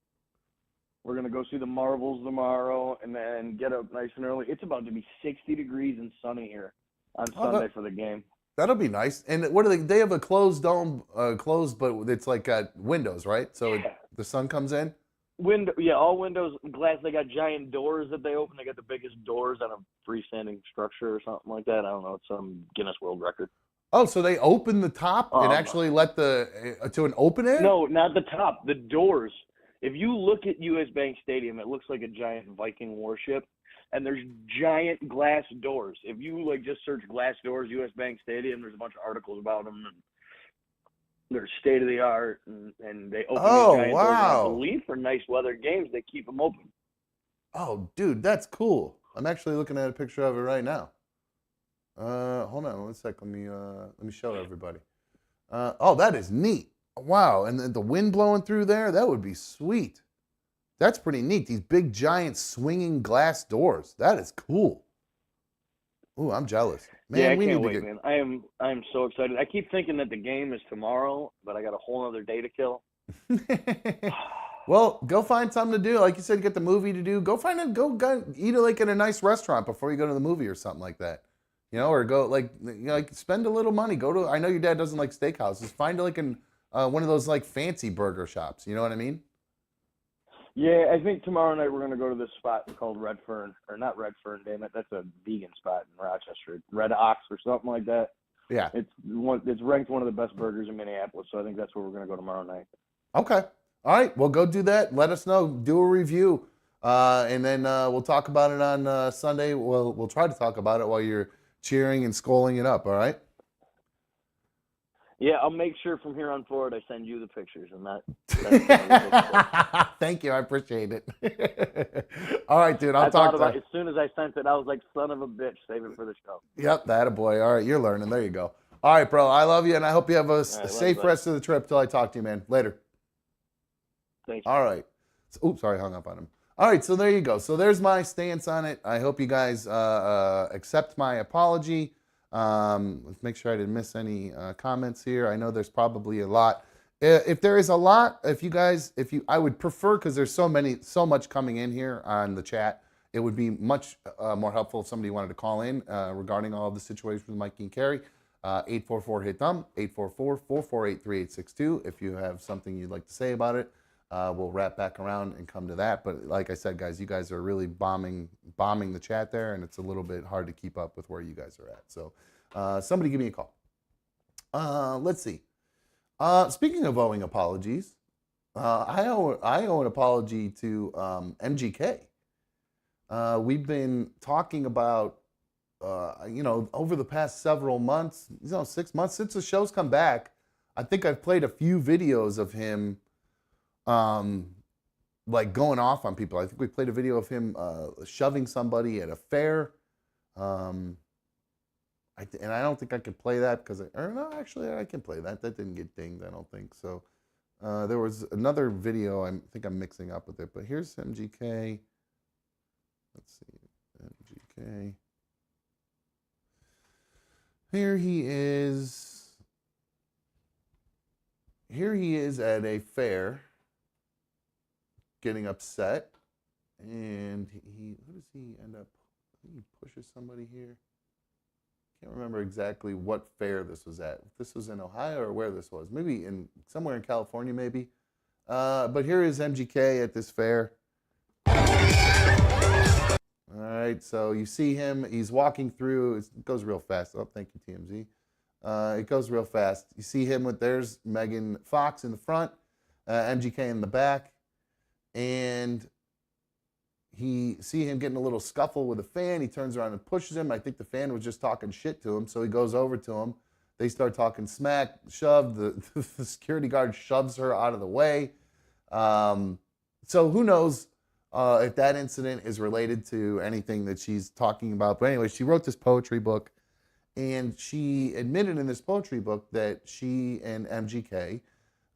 We're gonna go see the Marvels tomorrow, and then get up nice and early. It's about to be 60 degrees and sunny here on Sunday for the game. That'll be nice. And what do they have a closed dome, closed, but it's like got windows, right? So the sun comes in? All windows, glass. They got giant doors that they open. They got the biggest doors on a freestanding structure or something like that. I don't know. It's some Guinness World Record. Oh, so they open the top and actually let to an open air? No, not the top. The doors. If you look at US Bank Stadium, it looks like a giant Viking warship. And there's giant glass doors. If you just search glass doors, US Bank Stadium, there's a bunch of articles about them. And they're state of the art, and they open these giant doors. And I believe for nice weather games, they keep them open. Oh, dude, that's cool. I'm actually looking at a picture of it right now. Hold on 1 sec. Let me show everybody. Oh, that is neat. Wow, and the wind blowing through there, that would be sweet. That's pretty neat. These big, giant, swinging glass doors. That is cool. Ooh, I'm jealous. Man, I can't wait, man. I am so excited. I keep thinking that the game is tomorrow, but I got a whole other day to kill. Well, go find something to do. Like you said, get the movie to do. Go eat at a nice restaurant before you go to the movie or something like that. Or go spend a little money. Go to. I know your dad doesn't like steakhouses. Find one of those fancy burger shops. You know what I mean? Yeah, I think tomorrow night we're going to go to this spot called Red Fern, or not Red Fern, damn it. That's a vegan spot in Rochester. Red Ox or something like that. Yeah. It's ranked one of the best burgers in Minneapolis, so I think that's where we're going to go tomorrow night. Okay. All right. Well, go do that. Let us know. Do a review. And then we'll talk about it on Sunday. We'll try to talk about it while you're cheering and scolding it up, all right? Yeah, I'll make sure from here on forward I send you the pictures and that. Thank you. I appreciate it. All right, dude. I'll talk about it. As soon as I sent it, I was like, son of a bitch, save it for the show. Yep, that a boy. All right, you're learning. There you go. All right, bro. I love you, and I hope you have a safe rest of the trip till I talk to you, man. Later. Thanks. All right. Sorry, hung up on him. All right, so there you go. So there's my stance on it. I hope you guys accept my apology. Let's make sure I didn't miss any comments here. I know there's probably a lot. If there is a lot, I would prefer, because there's so much coming in here on the chat, it would be much more helpful if somebody wanted to call in regarding all of the situation with Mikey and Carrie. 844-HIT-THUMB, 844-448-3862. If you have something you'd like to say about it, we'll wrap back around and come to that. But like I said, guys, you guys are really bombing the chat there, and it's a little bit hard to keep up with where you guys are at. So somebody give me a call. Let's see. Speaking of owing apologies, I owe an apology to MGK. We've been talking about, over the past several months, 6 months since the show's come back. I think I've played a few videos of him going off on people. I think we played a video of him shoving somebody at a fair. And I don't think I could play that actually I can play that. That didn't get dinged, I don't think. So there was another video, I think I'm mixing up with it, but here's MGK. Let's see, MGK. Here he is at a fair, getting upset, and who does he end up? He pushes somebody here. Can't remember exactly what fair this was at. If this was in Ohio or where this was. Maybe somewhere in California, maybe. But here is MGK at this fair. All right, so you see him. He's walking through. It goes real fast. Oh, thank you, TMZ. It goes real fast. You see him there's Megan Fox in the front, MGK in the back, and see him getting a little scuffle with a fan. He turns around and pushes him. I think the fan was just talking shit to him, so he goes over to him. They start talking smack, shove. The security guard shoves her out of the way. So who knows if that incident is related to anything that she's talking about. But anyway, she wrote this poetry book, and she admitted in this poetry book that she and MGK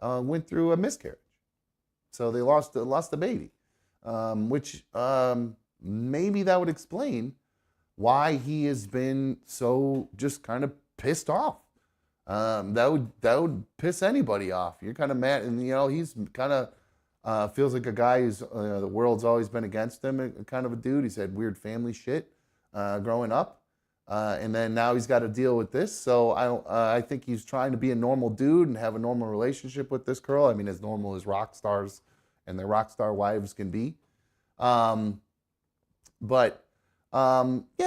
went through a miscarriage. So they lost the baby, which maybe that would explain why he has been so just kind of pissed off. That would piss anybody off. You're kind of mad, and he's kind of feels like a guy who's the world's always been against him. Kind of a dude. He's had weird family shit growing up, and then now he's got to deal with this. So I think he's trying to be a normal dude and have a normal relationship with this girl. I mean, as normal as rock stars and their rock star wives can be. Yeah,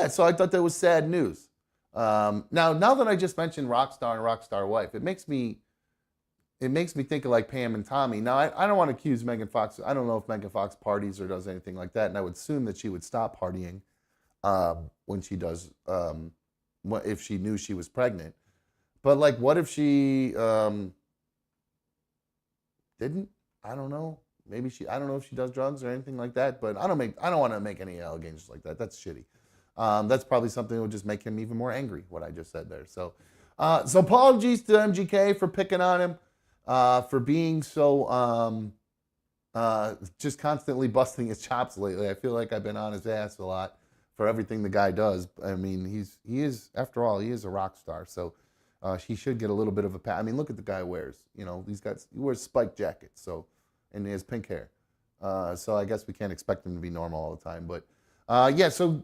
so I thought that was sad news. Now that I just mentioned rock star and rock star wife, it makes me think of like Pam and Tommy. Now I don't want to accuse Megan Fox. I don't know if Megan Fox parties or does anything like that, and I would assume that she would stop partying when she does, if she knew she was pregnant. But like, what if she didn't? I don't know. Maybe I don't know if she does drugs or anything like that, but I don't want to make any allegations like that. That's shitty. That's probably something that would just make him even more angry, what I just said there. So apologies to MGK for picking on him, for being so just constantly busting his chops lately. I feel like I've been on his ass a lot for everything the guy does. I mean, he is, after all, he is a rock star. So he should get a little bit of a pat. I mean, look at the guy wears. He wears spiked jackets. So. And he has pink hair. So I guess we can't expect him to be normal all the time. But yeah, so,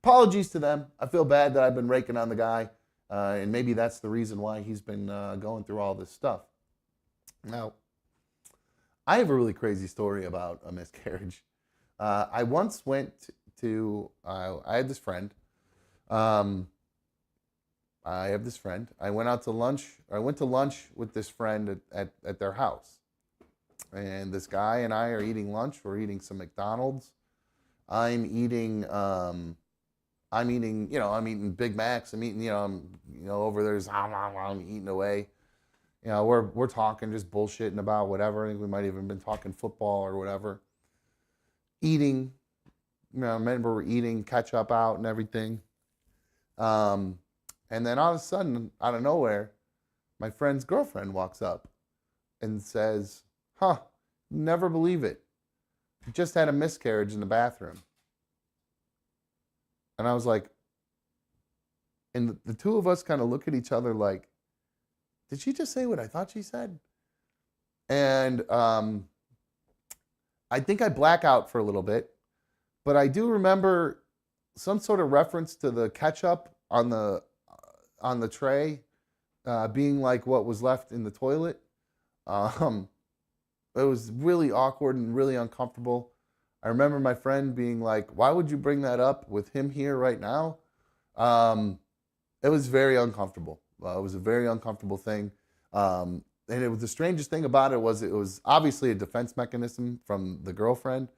apologies to them. I feel bad that I've been raking on the guy. And maybe that's the reason why he's been going through all this stuff. Now, I have a really crazy story about a miscarriage. I once went to, I had this friend. I went out to lunch. I went to lunch with this friend at their house. And this guy and I are eating lunch. We're eating some McDonald's. I'm eating Big Macs. I'm eating, over there's, I'm eating away. We're talking, just bullshitting about whatever. I think we might even been talking football or whatever. Eating, I remember we're eating, catch up out and everything. And then all of a sudden, out of nowhere, my friend's girlfriend walks up and says, never believe it. I just had a miscarriage in the bathroom. And I was like, and the two of us kind of look at each other like, did she just say what I thought she said? And I think I black out for a little bit, but I do remember some sort of reference to the ketchup on the tray being like what was left in the toilet. It was really awkward and really uncomfortable. I remember my friend being like, why would you bring that up with him here right now? It was very uncomfortable. It was a very uncomfortable thing. And the strangest thing about it was obviously a defense mechanism from the girlfriend.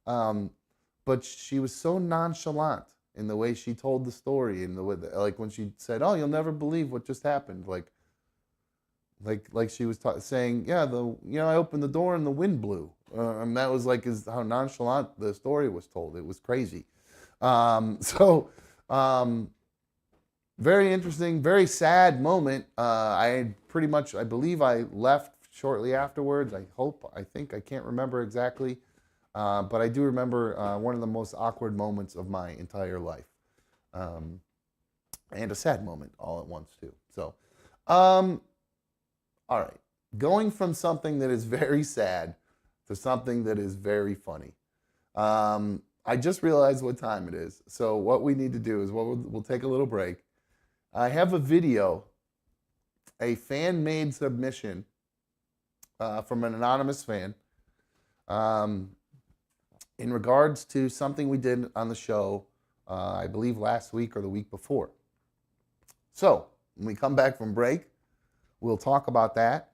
But she was so nonchalant in the way she told the story, and the way, like when she said, "Oh, you'll never believe what just happened," like she was saying, "Yeah, I opened the door and the wind blew," and that was like how nonchalant the story was told. It was crazy. Very interesting, very sad moment. I believe I left shortly afterwards. I can't remember exactly. But I do remember one of the most awkward moments of my entire life. And a sad moment all at once, too. So, all right. Going from something that is very sad to something that is very funny. I just realized what time it is. So what we need to do is we'll take a little break. I have a video, a fan-made submission from an anonymous fan. In regards to something we did on the show, I believe last week or the week before. So, when we come back from break, we'll talk about that.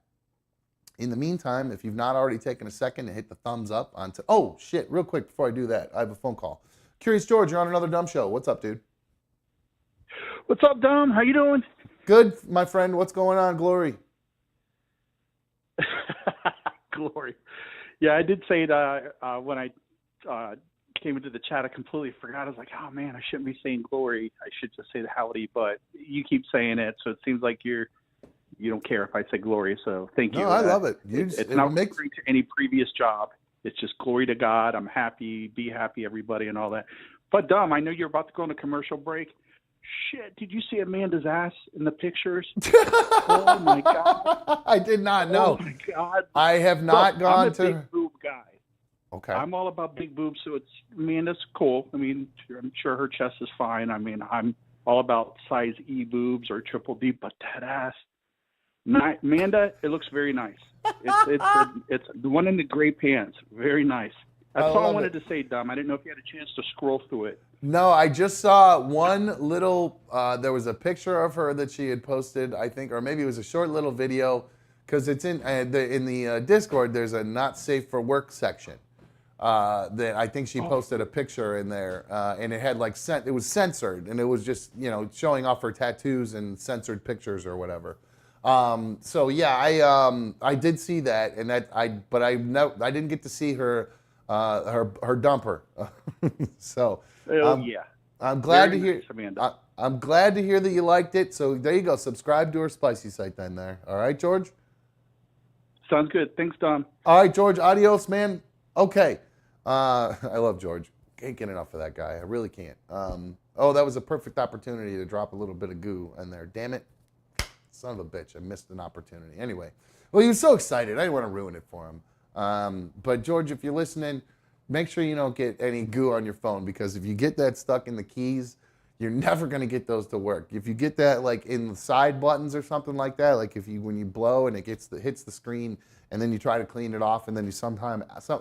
In the meantime, if you've not already taken a second to hit the thumbs up oh, shit, real quick before I do that, I have a phone call. Curious George, you're on another dumb show. What's up, dude? What's up, Dom? How you doing? Good, my friend. What's going on, Glory? Glory. Yeah, I did say that when I came into the chat, I completely forgot. I was like, oh man, I shouldn't be saying glory. I should just say the howdy, but you keep saying it, so it seems like you don't care if I say glory. So thank you. No, I love it. It's not referring to any previous job. It's just glory to God. I'm happy. Be happy, everybody, and all that. But Dom, I know you're about to go on a commercial break. Shit, did you see Amanda's ass in the pictures? Oh my God. I did not know. Oh my God. I have not gone I'm a big boob guy. Okay. I'm all about big boobs, so Amanda's cool. I mean, I'm sure her chest is fine. I mean, I'm all about size E boobs or triple D, but that ass, Amanda, it looks very nice. It's the one in the gray pants, very nice. That's all I wanted to say, Dom. I didn't know if you had a chance to scroll through it. No, I just saw one little, there was a picture of her that she had posted, I think, or maybe it was a short little video, because it's in the Discord, there's a not safe for work section. That I think she posted a picture in there, and it had like it was censored, and it was just showing off her tattoos and censored pictures or whatever. So yeah, I did see that, and I didn't get to see her dumper. So yeah, I'm glad Very to hear. nice, Amanda. I'm glad to hear that you liked it. So there you go. Subscribe to her spicy site then. There. All right, George. Sounds good. Thanks, Dom. All right, George. Adios, man. Okay. I love George. Can't get enough of that guy. I really can't. That was a perfect opportunity to drop a little bit of goo in there. Damn it. Son of a bitch. I missed an opportunity. Anyway. Well, he was so excited. I didn't want to ruin it for him. But George, if you're listening, make sure you don't get any goo on your phone, because if you get that stuck in the keys, you're never going to get those to work. If you get that like in the side buttons or something like that, like when you blow and it hits the screen, and then you try to clean it off, and then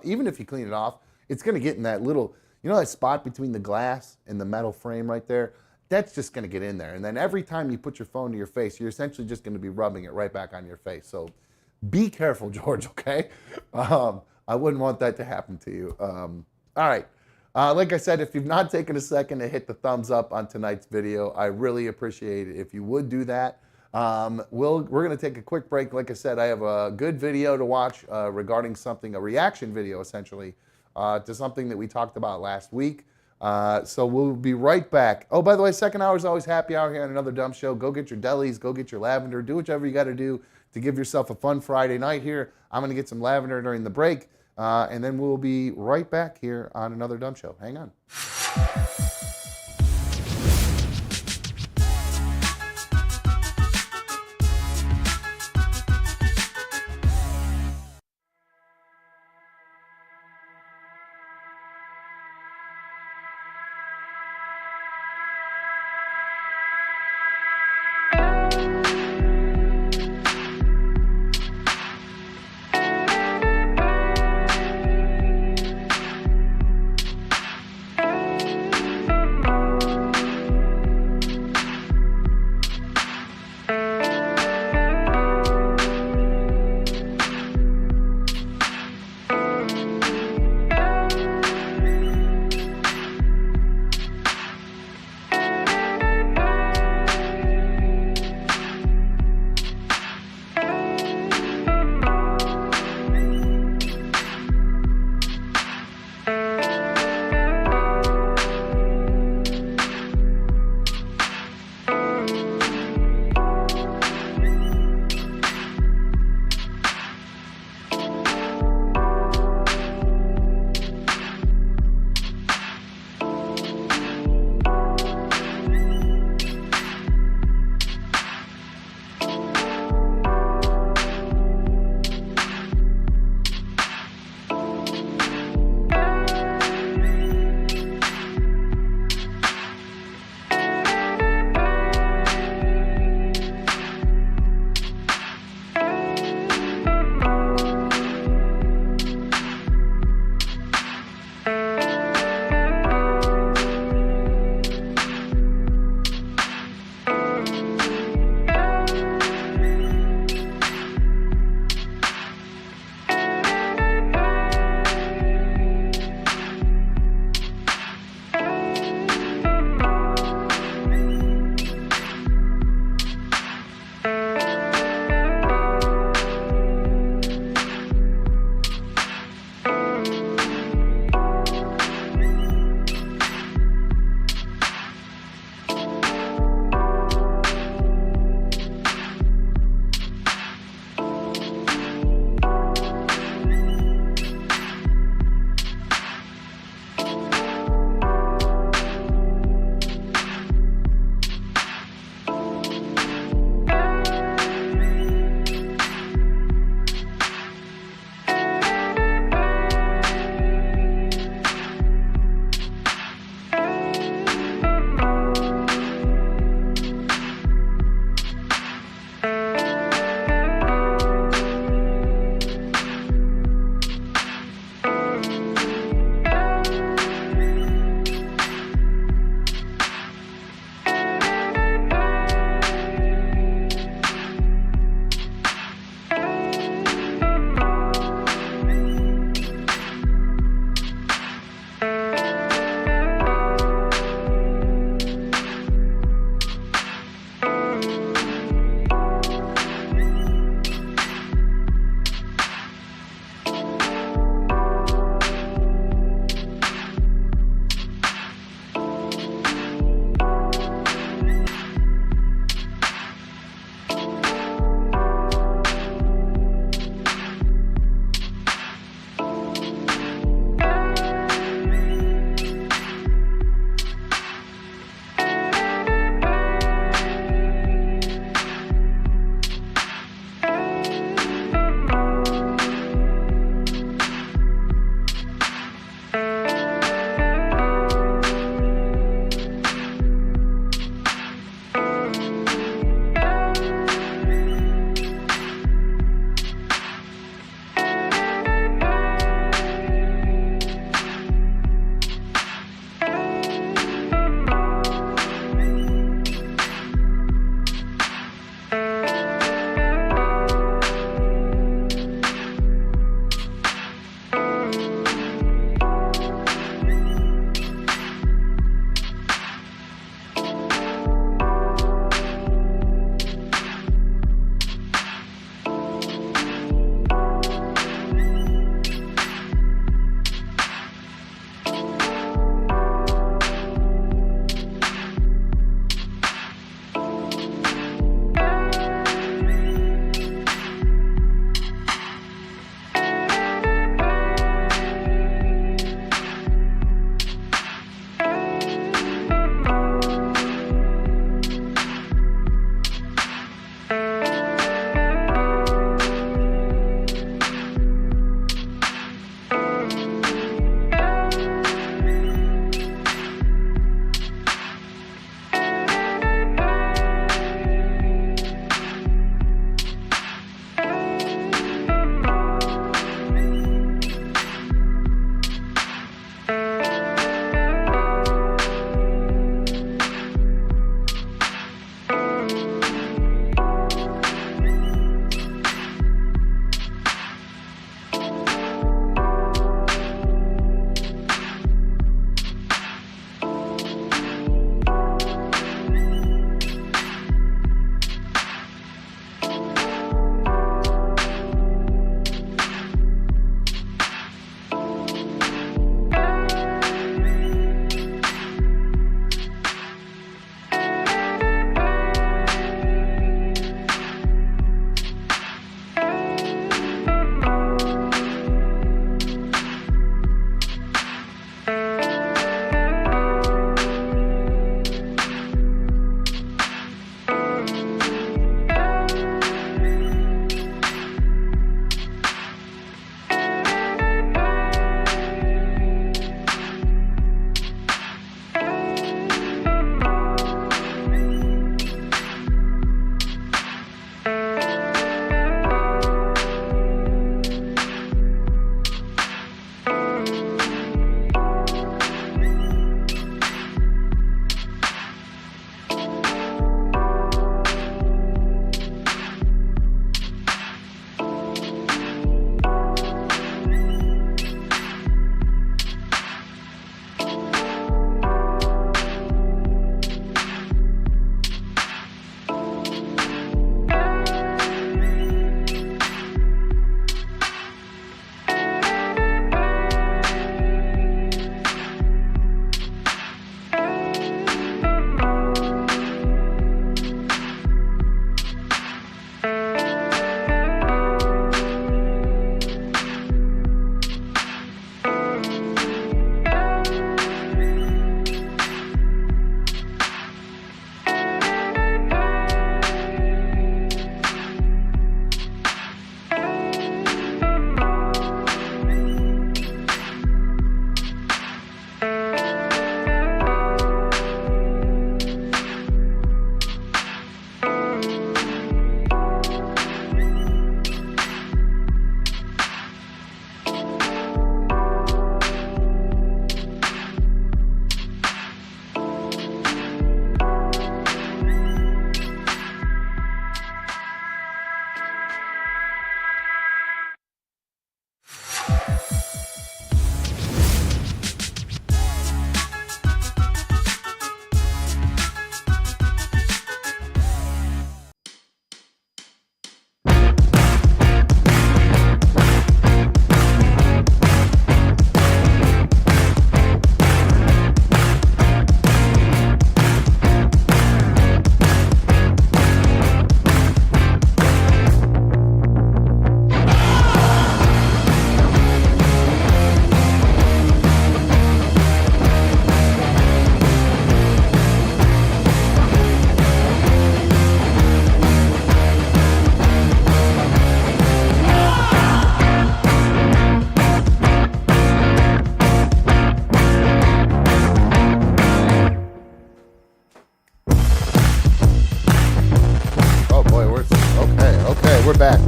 even if you clean it off, it's going to get in that little, that spot between the glass and the metal frame right there. That's just going to get in there. And then every time you put your phone to your face, you're essentially just going to be rubbing it right back on your face. So be careful, George, okay? I wouldn't want that to happen to you. All right. Like I said, if you've not taken a second to hit the thumbs up on tonight's video, I really appreciate it if you would do that. We're going to take a quick break. Like I said, I have a good video to watch regarding something, a reaction video essentially, to something that we talked about last week. So we'll be right back. Oh, by the way, second hour is always happy hour here on Another Dumb Show. Go get your delis, go get your lavender, do whatever you got to do to give yourself a fun Friday night here. I'm going to get some lavender during the break, and then we'll be right back here on Another Dumb Show. Hang on.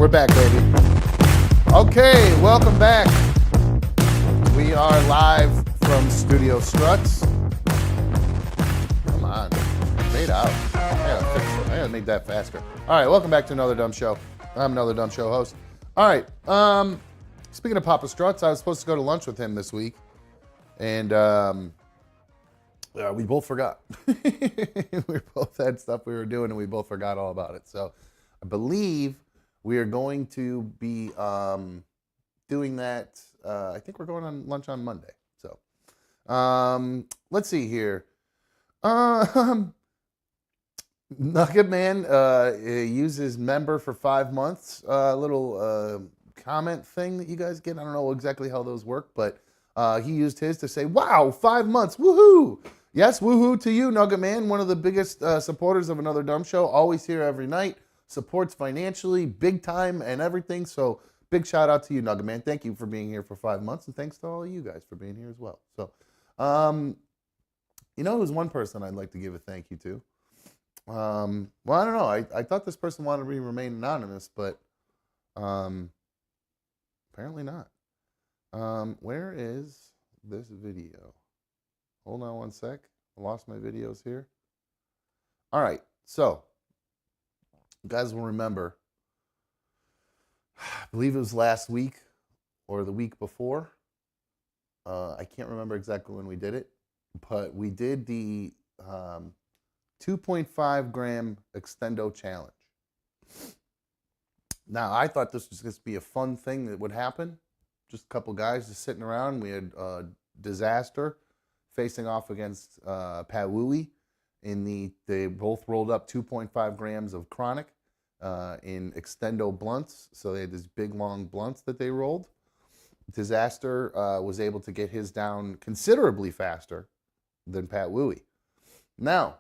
We're back, baby. Okay, welcome back. We are live from Studio Struts. Come on, fade out. I gotta make that faster. All right, welcome back to Another Dumb Show. I'm Another Dumb Show host. All right, speaking of Papa Struts, I was supposed to go to lunch with him this week, and we both forgot. We both had stuff we were doing, and we both forgot all about it. So I believe we are going to be doing that. I think we're going on lunch on Monday. So let's see here. Nugget Man uses member for 5 months. Little comment thing that you guys get. I don't know exactly how those work, but he used his to say, wow, 5 months, woohoo. Yes, woohoo to you, Nugget Man, one of the biggest supporters of Another Dumb Show, always here every night, supports financially, big time and everything. So big shout out to you, Nugget Man. Thank you for being here for 5 months, and thanks to all of you guys for being here as well. So, you know, who's one person I'd like to give a thank you to? Well, I don't know. I thought this person wanted to remain anonymous, but apparently not. Where is this video? Hold on one sec. I lost my videos here. All right. So, you guys will remember, I believe it was last week or the week before. I can't remember exactly when we did it, but we did the 2.5 gram extendo challenge. Now, I thought this was going to be a fun thing that would happen. Just a couple guys just sitting around. We had Disaster facing off against Pat Wooey. They both rolled up 2.5 grams of chronic in extendo blunts. So they had these big, long blunts that they rolled. Disaster was able to get his down considerably faster than Pat Wooey. Now,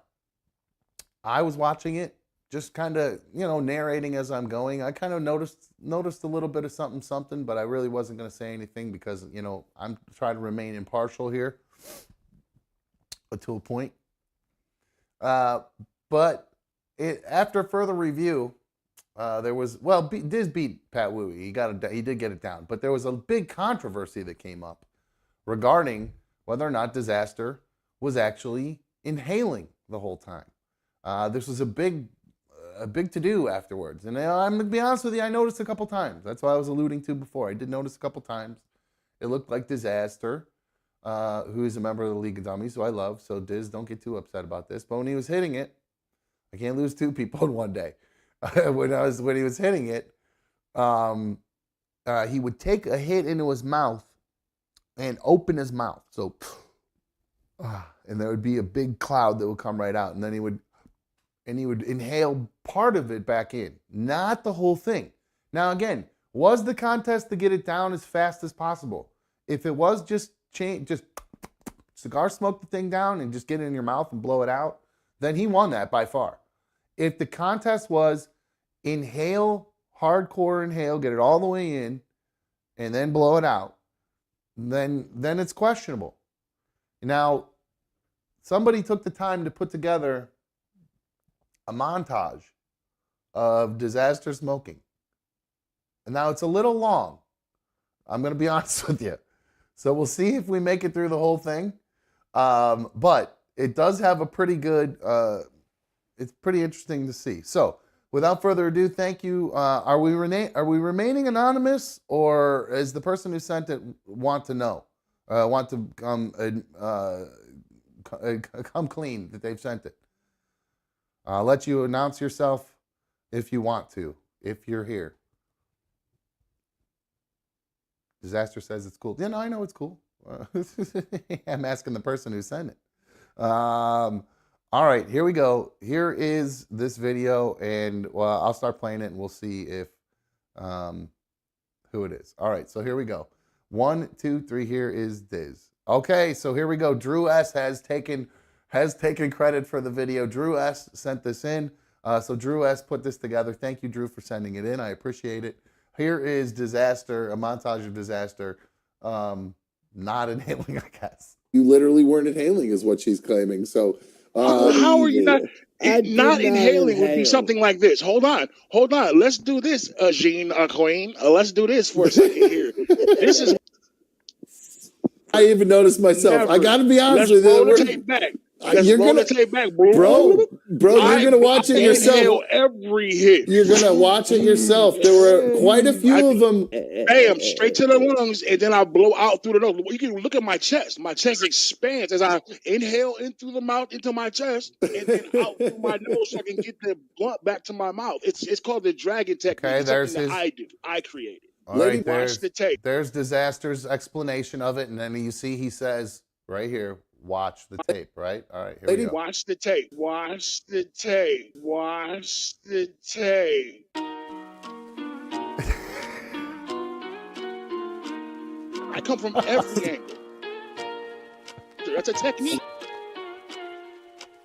I was watching it, just kind of, you know, narrating as I'm going. I kind of noticed a little bit of something, but I really wasn't going to say anything because, you know, I'm trying to remain impartial here to a point. But after further review, there was, well, Diz beat Pat Wooey. He did get it down, but there was a big controversy that came up regarding whether or not Disaster was actually inhaling the whole time. This was a big to-do afterwards. And I'm going to be honest with you, I noticed a couple times. That's what I was alluding to before. I did notice a couple times. It looked like Disaster, who is a member of the League of Dummies, who I love. So Diz, don't get too upset about this. But when he was hitting it, I can't lose two people in one day. When he was hitting it, he would take a hit into his mouth and open his mouth. So, and there would be a big cloud that would come right out. And then he would inhale part of it back in, not the whole thing. Now, again, was the contest to get it down as fast as possible? If it was just cigar smoke the thing down and just get it in your mouth and blow it out, then he won that by far. If the contest was inhale, hardcore inhale, get it all the way in, and then blow it out, then it's questionable. Now, somebody took the time to put together a montage of Disaster smoking. And now it's a little long. I'm going to be honest with you. So we'll see if we make it through the whole thing. But it does have a pretty good, it's pretty interesting to see. So without further ado, thank you. Are we remaining anonymous, or is the person who sent it want to know? Want to come clean that they've sent it? I'll let you announce yourself if you want to, if you're here. Disaster says it's cool. Yeah, no, I know it's cool. I'm asking the person who sent it. All right, here we go. Here is this video, and well, I'll start playing it, and we'll see if who it is. All right, so here we go. 1, 2, 3. Here is Diz. Okay, so here we go. Drew S has taken credit for the video. Drew S sent this in. So Drew S put this together. Thank you, Drew, for sending it in. I appreciate it. Here is Disaster, a montage of Disaster. Not inhaling, I guess. You literally weren't inhaling is what she's claiming. So How are you not? Not inhaling would be something like this. Hold on. Let's do this, Jean Queen. Let's do this for a second here. This is. I even noticed myself. Never. I got to be honest Let's with roll you. the tape back. Let's roll the tape back, bro. You're gonna watch it yourself. Inhale every hit. You're gonna watch it yourself. There were quite a few of them. Bam, straight to the lungs, and then I blow out through the nose. You can look at my chest. My chest expands as I inhale in through the mouth into my chest, and then out through my nose so I can get the blunt back to my mouth. It's called the dragon technique. Okay, it's there's something his. that I do. I created. All right, watch the tape. There's Disaster's explanation of it, and then you see he says right here, watch the tape, right? All right, here we go. Watch the tape. Watch the tape. Watch the tape. I come from every angle. That's a technique.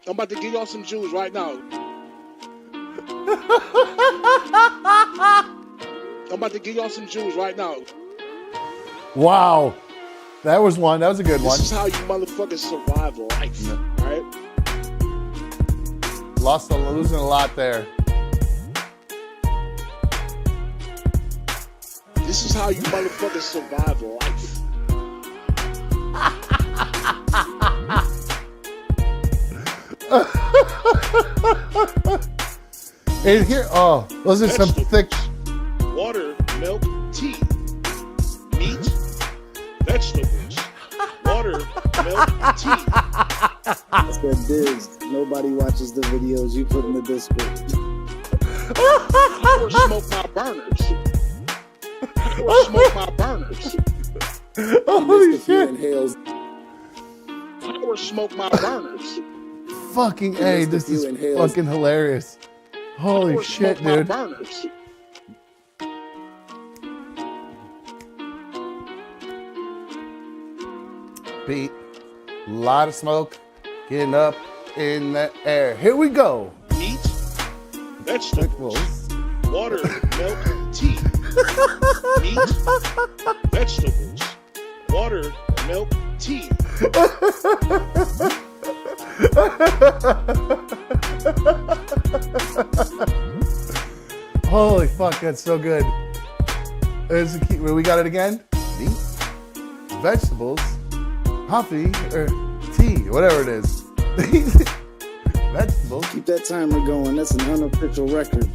I'm about to give y'all some Jews right now. Wow. That was one. That was a good one. This is how you motherfuckers survive life, right? Losing a lot there. This is how you motherfuckers survive life. And here, those are some thick. Water, milk, tea, meat, vegetables. Water, milk, tea. I said, Diz, nobody watches the videos you put in the Discord. Power smoke my burners. Holy shit. Power smoke my burners. Fucking A, this is fucking hilarious. Holy shit, dude. Beat. A lot of smoke getting up in the air. Here we go. Meat, vegetables, water, milk, tea. Meat, vegetables, water, milk, tea. Holy fuck, that's so good. We got it again? Meat, vegetables, coffee, or tea, whatever it is. Vegetables. Keep that timer going. That's an unofficial record.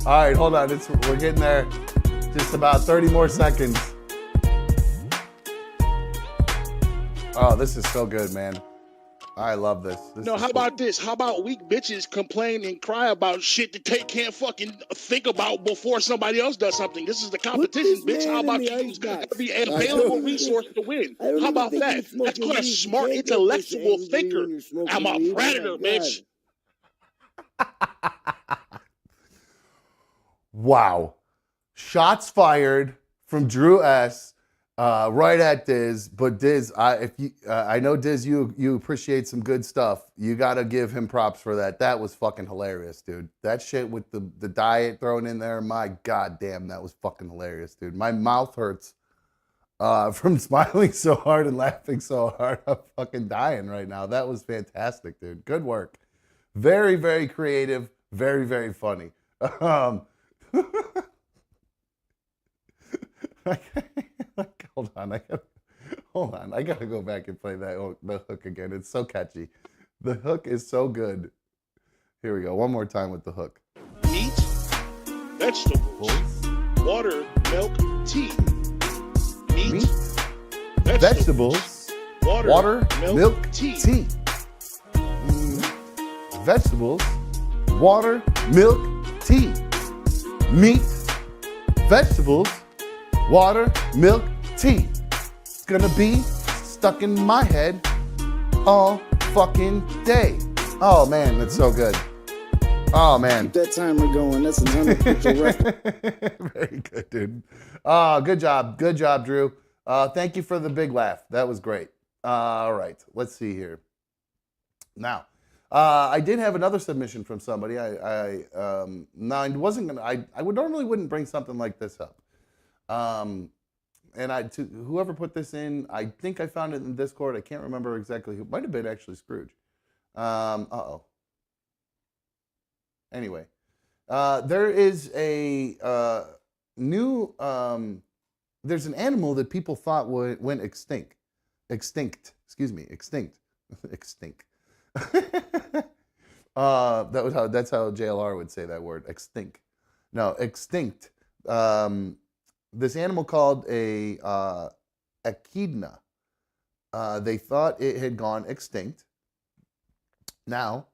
All right, hold on. We're getting there. Just about 30 more seconds. Oh, this is so good, man. I love this. How about this? How about weak bitches complain and cry about shit that they can't fucking think about before somebody else does something? This is the competition, bitch. How about you use every available resource to win? How about that? That's called a smart, intellectual thinker. I'm a predator, bitch. Wow. Shots fired from Drew S. Right at Diz, but Diz, I know Diz, you appreciate some good stuff. You gotta give him props for that. That was fucking hilarious, dude. That shit with the diet thrown in there, my god damn, that was fucking hilarious, dude. My mouth hurts from smiling so hard and laughing so hard. I'm fucking dying right now. That was fantastic, dude. Good work. Very, very creative. Very, very funny. Hold on, I gotta go back and play the hook again. It's so catchy. The hook is so good. Here we go. One more time with the hook. Meat, vegetables, water, milk, tea. Meat, vegetables, water, milk, tea. Vegetables, water, milk, tea. Meat, vegetables, water, milk, tea. It's gonna be stuck in my head all fucking day. Oh man, that's so good. Oh man. Keep that timer going. That's an unofficial record. Very good, dude. Oh, good job. Good job, Drew. Thank you for the big laugh. That was great. All right, let's see here. Now, I did have another submission from somebody. I wasn't gonna. I would normally wouldn't bring something like this up. whoever put this in, I think I found it in Discord. I can't remember exactly who. Might have been actually Scrooge. Anyway, there is a new. There's an animal that people thought went extinct. Excuse me, extinct. Extinct. That's how JLR would say that word. Extinct. No, extinct. This animal called a echidna. They thought it had gone extinct. Now,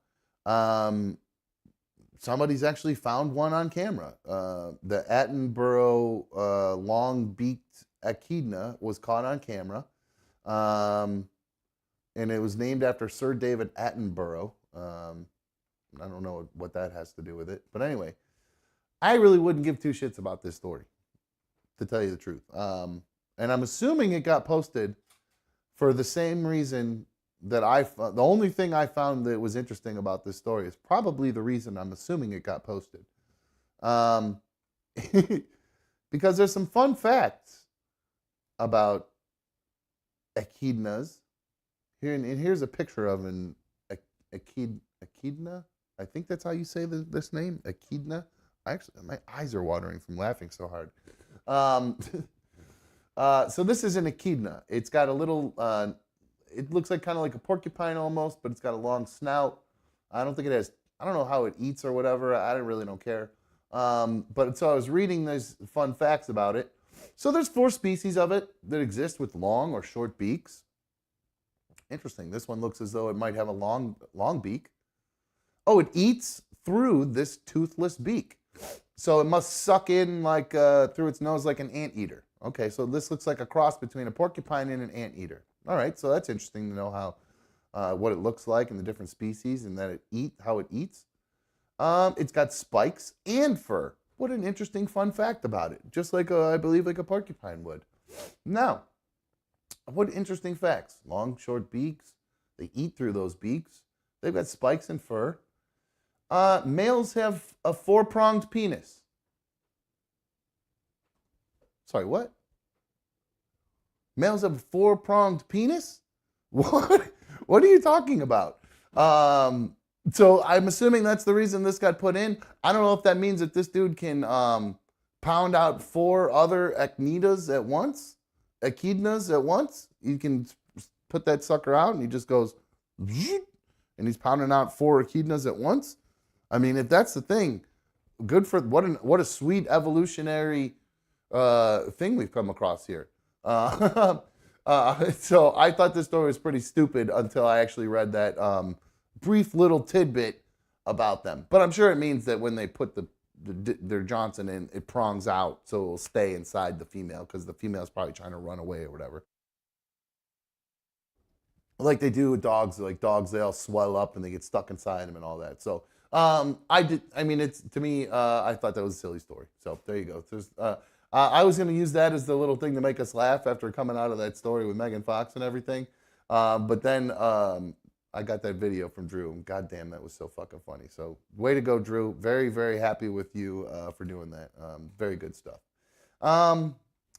somebody's actually found one on camera. The Attenborough long-beaked echidna was caught on camera. And it was named after Sir David Attenborough. I don't know what that has to do with it. But anyway, I really wouldn't give two shits about this story, to tell you the truth. And I'm assuming it got posted for the same reason that the only thing I found that was interesting about this story is probably the reason I'm assuming it got posted. Because there's some fun facts about echidnas. Here's a picture of an echidna. I think that's how you say this name, echidna. Actually, my eyes are watering from laughing so hard. So this is an echidna. It's got a little, it looks like kind of like a porcupine almost, but it's got a long snout. I don't know how it eats or whatever. I really don't care. But so I was reading these fun facts about it. So there's 4 species of it that exist with long or short beaks. Interesting. This one looks as though it might have a long beak. Oh, it eats through this toothless beak. So it must suck in like through its nose like an anteater. Okay, so this looks like a cross between a porcupine and an anteater. All right, so that's interesting to know how what it looks like in the different species and that how it eats. It's got spikes and fur. What an interesting fun fact about it. Just like I believe like a porcupine would. Now, what interesting facts. Long, short beaks. They eat through those beaks. They've got spikes and fur. Males have a 4-pronged penis. Sorry, what? Males have a 4-pronged penis? What? What are you talking about? So I'm assuming that's the reason this got put in. I don't know if that means that this dude can pound out 4 other echidnas at once. You can put that sucker out and he just goes, and he's pounding out 4 echidnas at once. I mean, if that's the thing, good for what a sweet evolutionary thing we've come across here. So I thought this story was pretty stupid until I actually read that brief little tidbit about them. But I'm sure it means that when they put their Johnson in, it prongs out, so it will stay inside the female because the female's probably trying to run away or whatever. Like they do with dogs. Like dogs, they all swell up and they get stuck inside them and all that. So I thought that was a silly story. So there you go. I was going to use that as the little thing to make us laugh after coming out of that story with Megan Fox and everything. But then I got that video from Drew, and goddamn, that was so fucking funny. So way to go, Drew. Very, very happy with you for doing that. Very good stuff. Let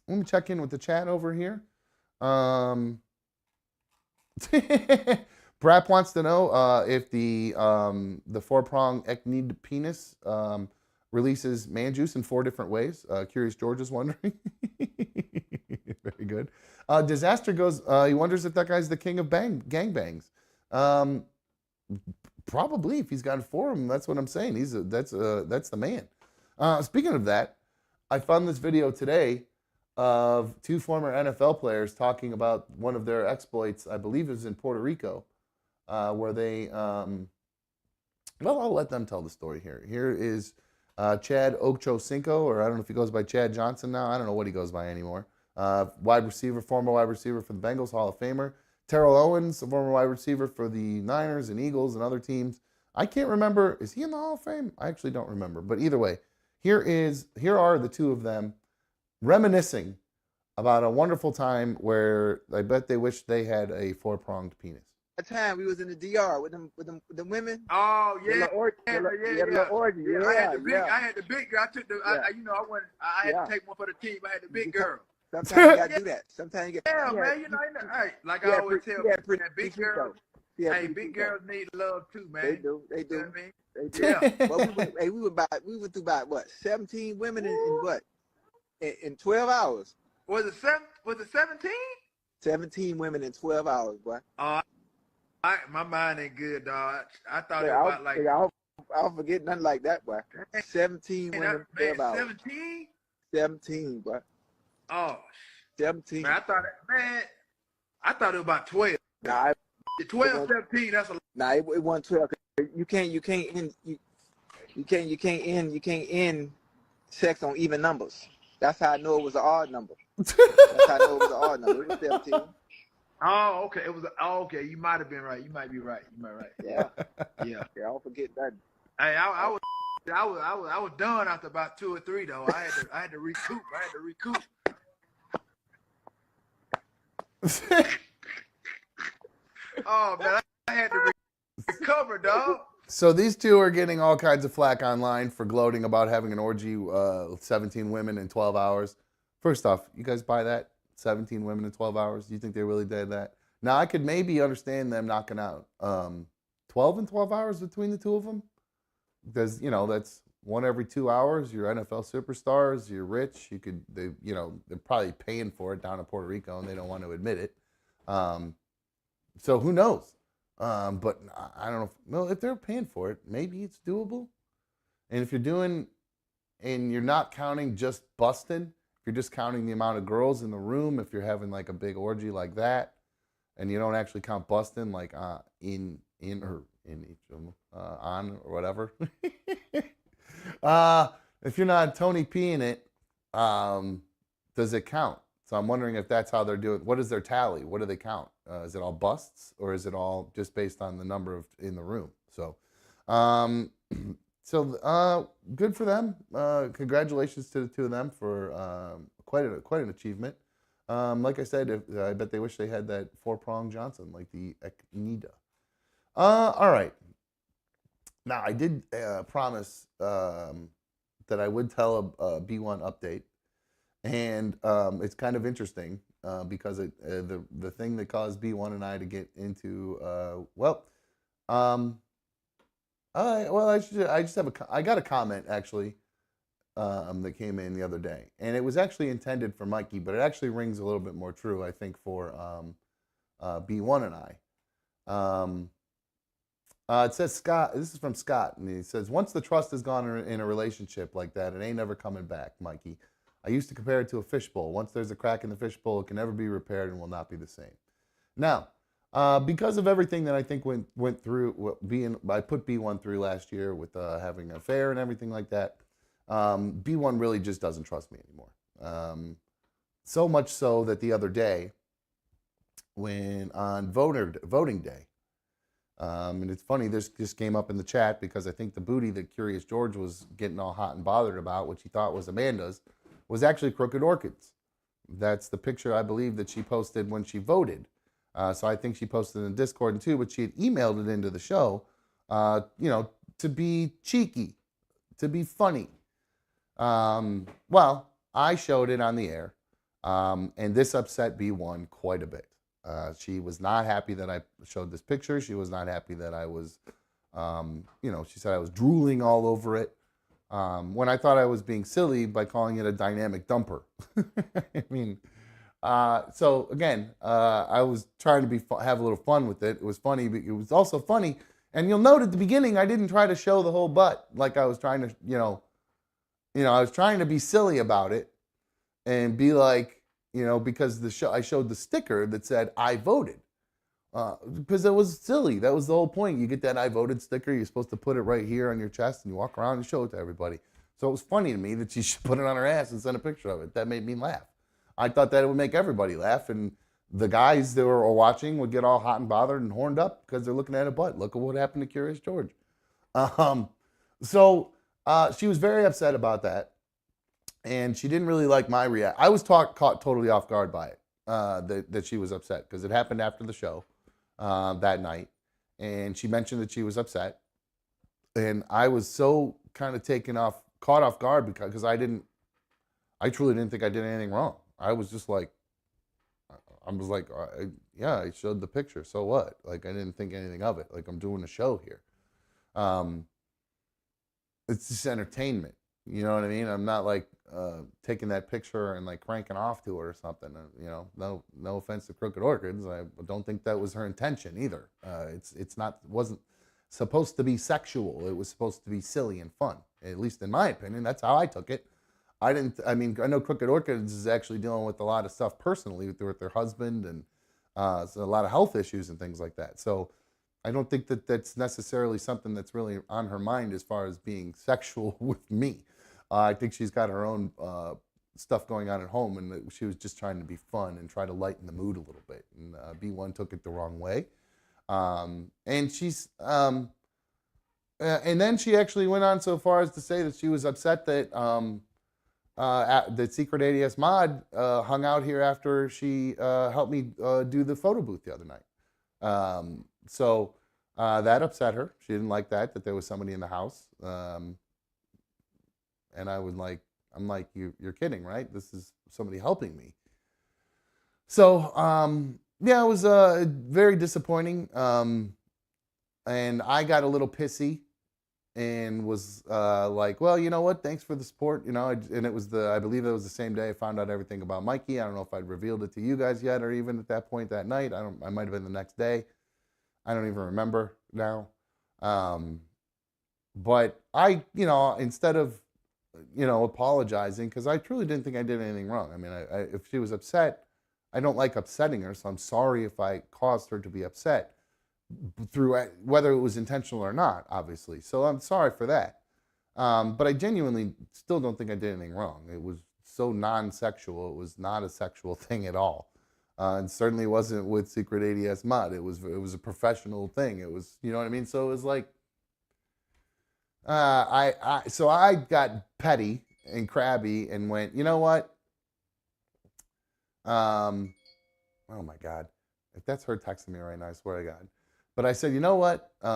me check in with the chat over here. Brap wants to know if the 4-prong echnid penis releases man juice in 4 different ways. Curious George is wondering. Very good. Disaster goes, he wonders if that guy's the king of gangbangs. Probably, if he's got 4 of them, that's what I'm saying. That's the man. Speaking of that, I found this video today of 2 former NFL players talking about one of their exploits. I believe it was in Puerto Rico, where they, well, I'll let them tell the story here. Here is Chad Ochocinco, or I don't know if he goes by Chad Johnson now. I don't know what he goes by anymore. Former wide receiver for the Bengals, Hall of Famer. Terrell Owens, a former wide receiver for the Niners and Eagles and other teams. I can't remember. Is he in the Hall of Fame? I actually don't remember. But either way, here are the 2 of them reminiscing about a wonderful time where I bet they wish they had a 4-pronged penis. That time we was in the DR with them women. Oh yeah, yeah. I had the big girl. I took the, I had to take one for the team. I had the big girl. Sometimes you gotta do that. Sometimes you got. Yeah, man. You know, hey, like I always tell people, man, big girls. Hey, big girls need love too, man. They do. They do. You know what I mean? They do. Yeah. Well, we went through about what 17 women in what in 12 hours. Was it 17? 17 women in 12 hours, boy. My mind ain't good, dog. I thought it Yeah, was about like. I'll forget nothing like that, boy. 17 women, 12 hours. 17? 17, boy. Oh. 17. Man, I thought it was about 12. Nah, 12, 17. That's a. Nah, it wasn't 12. You can't end sex on even numbers. That's how I know it was an odd number. That's how I know it was an odd number. It was 17. Oh, okay. It was. Okay. You might have been right. You might be right. Yeah. Yeah. Yeah, I'll forget that. Hey, I was done after about 2 or 3 though. I had to recoup. Oh man, I had to recover, dog. So these two are getting all kinds of flack online for gloating about having an orgy, 17 women in 12 hours. First off, you guys buy that? 17 women in 12 hours? You think they really did that? Now, I could maybe understand them knocking out 12 and 12 hours between the two of them. Because, that's one every 2 hours. You're NFL superstars. You're rich. They're probably paying for it down in Puerto Rico, and they don't want to admit it. So who knows? But I don't know. If they're paying for it, maybe it's doable. And if you're doing, and you're not counting just busting, if you're just counting the amount of girls in the room, if you're having like a big orgy like that, and you don't actually count busting like in each of them, on or whatever. If you're not Tony P in it, does it count? So I'm wondering if that's how they're doing. What is their tally? What do they count? Is it all busts, or is it all just based on the number in the room? So, good for them. Congratulations to the two of them for quite an achievement. Like I said, I bet they wish they had that 4-prong Johnson like the Eknida. All right. Now I did promise that I would tell a B1 update. And it's kind of interesting because the thing that caused B1 and I to get into I got a comment actually that came in the other day, and it was actually intended for Mikey, but it actually rings a little bit more true, I think, for B1 and I. It says Scott. This is from Scott, and he says, "Once the trust is gone in a relationship like that, it ain't never coming back, Mikey. I used to compare it to a fishbowl. Once there's a crack in the fishbowl, it can never be repaired and will not be the same." Now, because of everything that I think went through, I put B1 through last year with having an affair and everything like that, B1 really just doesn't trust me anymore. So much so that the other day, when on voting day, and it's funny, this just came up in the chat because I think the booty that Curious George was getting all hot and bothered about, which he thought was Amanda's, was actually Crooked Orchids. That's the picture, I believe, that she posted when she voted. So I think she posted in Discord too, but she had emailed it into the show, to be cheeky, to be funny. Well, I showed it on the air, and this upset B1 quite a bit. She was not happy that I showed this picture. She was not happy that I was, she said I was drooling all over it. When I thought I was being silly by calling it a dynamic dumper. I mean, so again, I was trying to have a little fun with it. It was funny, but it was also funny. And you'll note at the beginning, I didn't try to show the whole butt like I was trying to, I was trying to be silly about it and be like, because I showed the sticker that said I voted. Because it was silly. That was the whole point. You get that I voted sticker. You're supposed to put it right here on your chest, and you walk around and show it to everybody. So it was funny to me that she should put it on her ass and send a picture of it. That made me laugh. I thought that it would make everybody laugh, and the guys that were watching would get all hot and bothered and horned up because they're looking at a butt. Look at what happened to Curious George. So she was very upset about that, and she didn't really like my reaction. I was caught totally off guard by it, that she was upset, because it happened after the show. That night, and she mentioned that she was upset, and I was so kind of caught off guard because I truly didn't think I did anything wrong. I was just like, I was like, yeah, I showed the picture. So what? Like, I didn't think anything of it. Like, I'm doing a show here. It's just entertainment. You know what I mean? I'm not like taking that picture and like cranking off to it or something. You know, no offense to Crooked Orchids. I don't think that was her intention either. Wasn't supposed to be sexual. It was supposed to be silly and fun. At least in my opinion, that's how I took it. I know Crooked Orchids is actually dealing with a lot of stuff personally with their husband and so a lot of health issues and things like that. So I don't think that that's necessarily something that's really on her mind as far as being sexual with me. I think she's got her own stuff going on at home, and she was just trying to be fun and try to lighten the mood a little bit. And B1 took it the wrong way. And she's, and then she actually went on so far as to say that she was upset that the Secret ADS mod hung out here after she helped me do the photo booth the other night. So that upset her. She didn't like that there was somebody in the house. And I'm like, you're kidding, right? This is somebody helping me. So, yeah, it was very disappointing. And I got a little pissy and was like, well, you know what? Thanks for the support. You know, and it was I believe it was the same day I found out everything about Mikey. I don't know if I'd revealed it to you guys yet or even at that point that night. I might have been the next day. I don't even remember now. But I, instead of, apologizing, because I truly didn't think I did anything wrong. I mean, if she was upset, I don't like upsetting her, so I'm sorry if I caused her to be upset through whether it was intentional or not, obviously. So I'm sorry for that. But I genuinely still don't think I did anything wrong. It was so non-sexual. It was not a sexual thing at all. And certainly wasn't with Secret ADS Mod. It was a professional thing. It was, you know what I mean? So it was like, so I got petty and crabby and went, you know what? Oh my God. If that's her texting me right now, I swear to God. But I said, you know what? It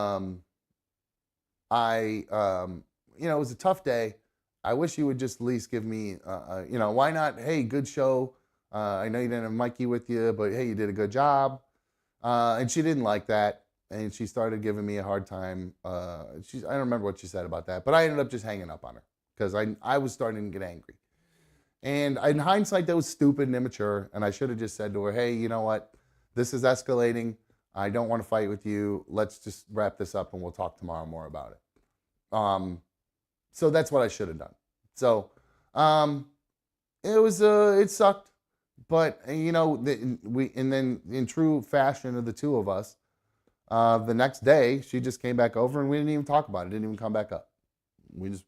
was a tough day. I wish you would just at least give me, why not? Hey, good show. I know you didn't have Mikey with you, but hey, you did a good job. And she didn't like that. And she started giving me a hard time. I don't remember what she said about that, but I ended up just hanging up on her because I was starting to get angry. And in hindsight, that was stupid and immature. And I should have just said to her, hey, you know what? This is escalating. I don't want to fight with you. Let's just wrap this up and we'll talk tomorrow more about it. So that's what I should have done. So it sucked. But, and then in true fashion of the two of us, the next day, she just came back over and we didn't even talk about it. It didn't even come back up. We just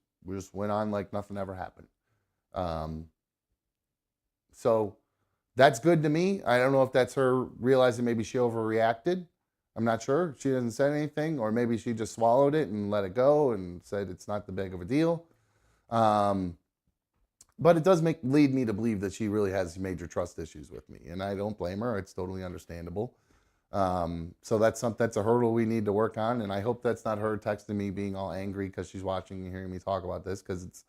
went on like nothing ever happened. So that's good to me. I don't know if that's her realizing maybe she overreacted. I'm not sure. She hasn't said anything, or maybe she just swallowed it and let it go and said it's not that big of a deal. But it does lead me to believe that she really has major trust issues with me, and I don't blame her. It's totally understandable. So that's a hurdle we need to work on, and I hope that's not her texting me being all angry because she's watching and hearing me talk about this, because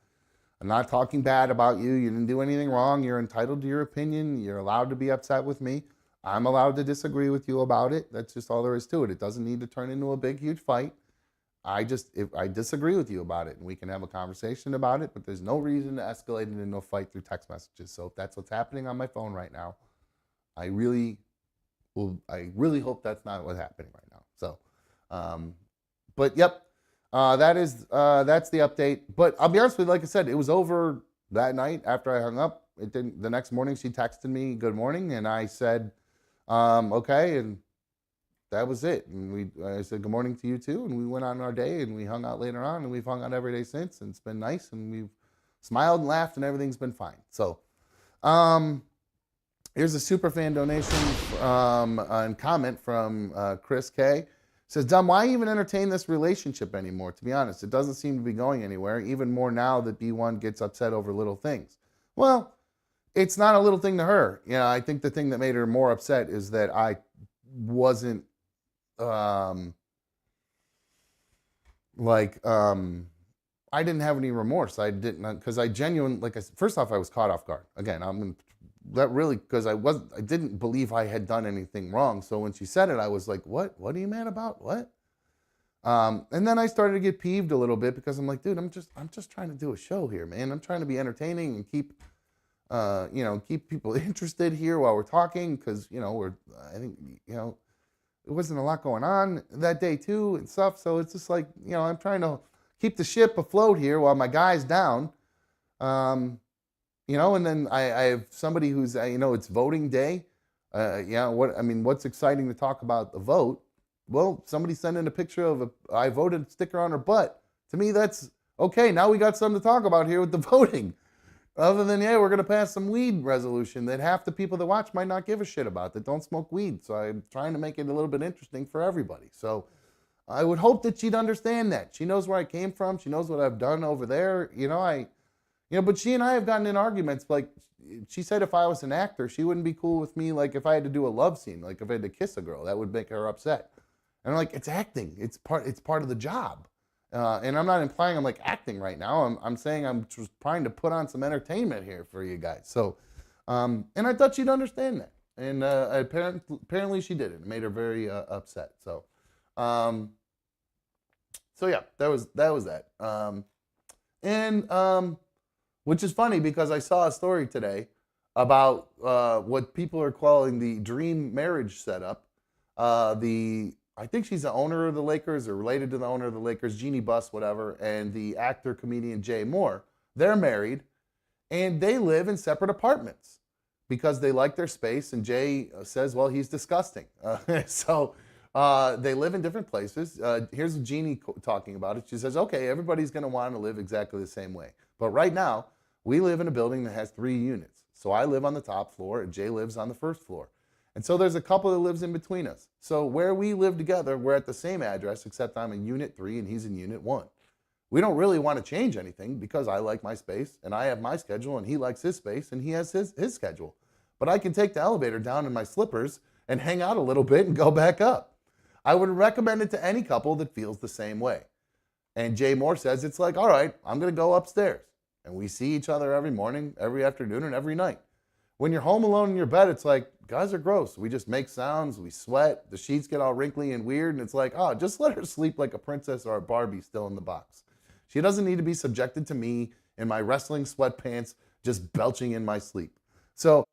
I'm not talking bad about you. You didn't do anything wrong. You're entitled to your opinion. You're allowed to be upset with me. I'm allowed to disagree with you about it. That's just all there is to it. It doesn't need to turn into a big, huge fight. If I disagree with you about it, and we can have a conversation about it, but there's no reason to escalate it into a fight through text messages. So if that's what's happening on my phone right now, I really hope that's not what's happening right now. So, but yep, that's the update. But I'll be honest with you, like I said, it was over that night after I hung up. It didn't. The next morning, she texted me good morning, and I said, okay, and that was it. And I said good morning to you too, and we went on our day, and we hung out later on, and we've hung out every day since, and it's been nice, and we've smiled and laughed, and everything's been fine. So, here's a super fan donation and comment from Chris K. Says, Dumb, why even entertain this relationship anymore? To be honest, it doesn't seem to be going anywhere, even more now that B1 gets upset over little things. Well, it's not a little thing to her. I think the thing that made her more upset is that I wasn't I didn't have any remorse. I didn't, because I genuinely, first off, I was caught off guard. Again, I'm going to that really, because I didn't believe I had done anything wrong. So when she said it, I was like, what are you mad about? What? And then I started to get peeved a little bit because I'm like, dude, I'm just trying to do a show here, man. I'm trying to be entertaining and keep people interested here while we're talking, because I think there wasn't a lot going on that day too and stuff. So it's just like, I'm trying to keep the ship afloat here while my guy's down. And then I have somebody who's, it's voting day. What's exciting to talk about the vote? Well, somebody sent in a picture of a I voted sticker on her butt. To me, that's okay. Now we got something to talk about here with the voting. Other than, we're going to pass some weed resolution that half the people that watch might not give a shit about, that don't smoke weed. So I'm trying to make it a little bit interesting for everybody. So I would hope that she'd understand that. She knows where I came from. She knows what I've done over there. But she and I have gotten in arguments. Like, she said if I was an actor, she wouldn't be cool with me. Like, if I had to do a love scene, like if I had to kiss a girl, that would make her upset. And I'm like, it's acting. It's part of the job. And I'm not implying I'm like acting right now. I'm saying I'm just trying to put on some entertainment here for you guys. So, and I thought she'd understand that. And apparently she didn't. It made her very upset. So, yeah, that was that. Which is funny because I saw a story today about what people are calling the dream marriage setup. I think she's the owner of the Lakers or related to the owner of the Lakers, Jeannie Buss, whatever, and the actor, comedian Jay Moore. They're married, and they live in separate apartments because they like their space, and Jay says, well, he's disgusting. So they live in different places. Here's Jeannie talking about it. She says, okay, everybody's going to want to live exactly the same way. But right now, we live in a building that has 3 units. So I live on the top floor, and Jay lives on the first floor. And so there's a couple that lives in between us. So where we live together, we're at the same address, except I'm in unit 3 and he's in unit 1. We don't really want to change anything because I like my space and I have my schedule and he likes his space and he has his schedule. But I can take the elevator down in my slippers and hang out a little bit and go back up. I would recommend it to any couple that feels the same way. And Jay Moore says, it's like, all right, I'm going to go upstairs. And we see each other every morning, every afternoon, and every night. When you're home alone in your bed, it's like, guys are gross. We just make sounds, we sweat, the sheets get all wrinkly and weird, and it's like, oh, just let her sleep like a princess or a Barbie still in the box. She doesn't need to be subjected to me in my wrestling sweatpants just belching in my sleep. So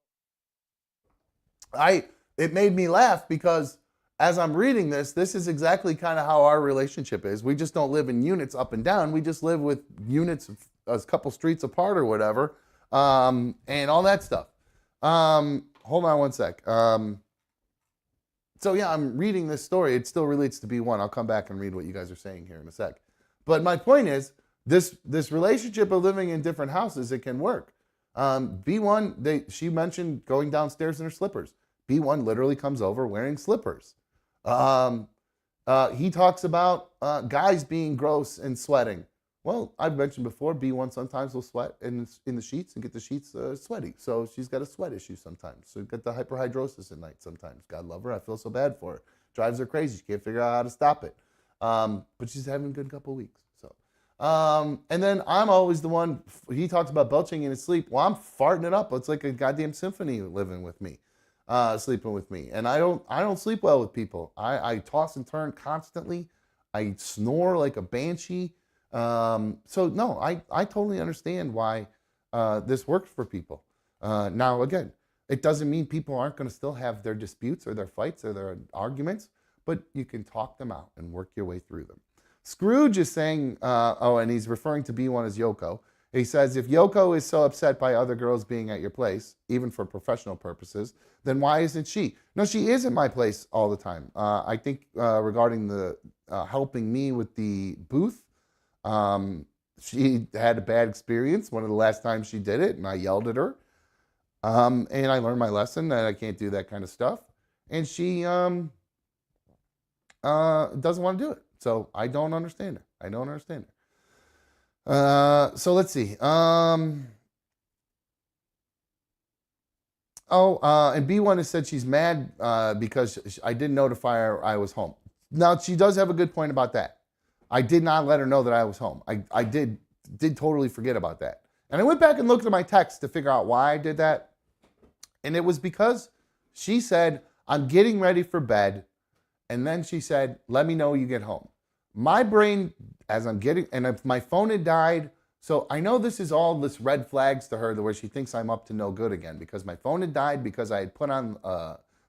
it made me laugh because as I'm reading this is exactly kind of how our relationship is. We just don't live in units up and down. We just live with units a couple streets apart or whatever, and all that stuff. Hold on one sec. So yeah, I'm reading this story. It still relates to B1. I'll come back and read what you guys are saying here in a sec. But my point is, this relationship of living in different houses, it can work. B1, she mentioned going downstairs in her slippers. B1 literally comes over wearing slippers. He talks about guys being gross and sweating. Well, I've mentioned before, B1 sometimes will sweat in the sheets and get the sheets sweaty. So she's got a sweat issue sometimes. So got the hyperhidrosis at night sometimes. God love her. I feel so bad for her. Drives her crazy. She can't figure out how to stop it. But she's having a good couple of weeks. So, and then I'm always the one, he talks about belching in his sleep. Well, I'm farting it up. It's like a goddamn symphony living with me, sleeping with me. And I don't sleep well with people. I toss and turn constantly. I snore like a banshee. So no, I totally understand why this works for people. Now, again, it doesn't mean people aren't going to still have their disputes or their fights or their arguments, but you can talk them out and work your way through them. Scrooge is saying, and he's referring to B1 as Yoko. He says, if Yoko is so upset by other girls being at your place, even for professional purposes, then why isn't she? No, she is at my place all the time. I think regarding the helping me with the booth, she had a bad experience one of the last times she did it, and I yelled at her. And I learned my lesson that I can't do that kind of stuff. And she doesn't want to do it. So I don't understand her. So let's see. And B1 has said she's mad because I didn't notify her I was home. Now, she does have a good point about that. I did not let her know that I was home. I did totally forget about that. And I went back and looked at my text to figure out why I did that. And it was because she said, I'm getting ready for bed. And then she said, let me know when you get home. My brain, as I'm getting, and if my phone had died, so I know this is all this red flags to her, where she thinks I'm up to no good again, because my phone had died because I had put on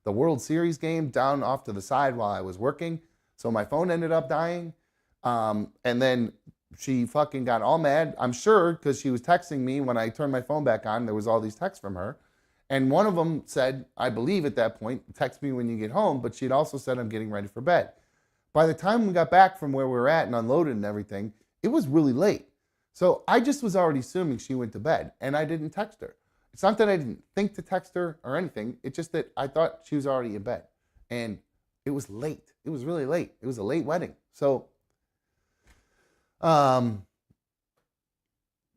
the World Series game down off to the side while I was working. So my phone ended up dying. And then she fucking got all mad, I'm sure, because she was texting me when I turned my phone back on. There was all these texts from her. And one of them said, I believe at that point, text me when you get home, but she'd also said, I'm getting ready for bed. By the time we got back from where we were at and unloaded and everything, it was really late. So I just was already assuming she went to bed, and I didn't text her. It's not that I didn't think to text her or anything. It's just that I thought she was already in bed. And it was late. It was really late. It was a late wedding. So,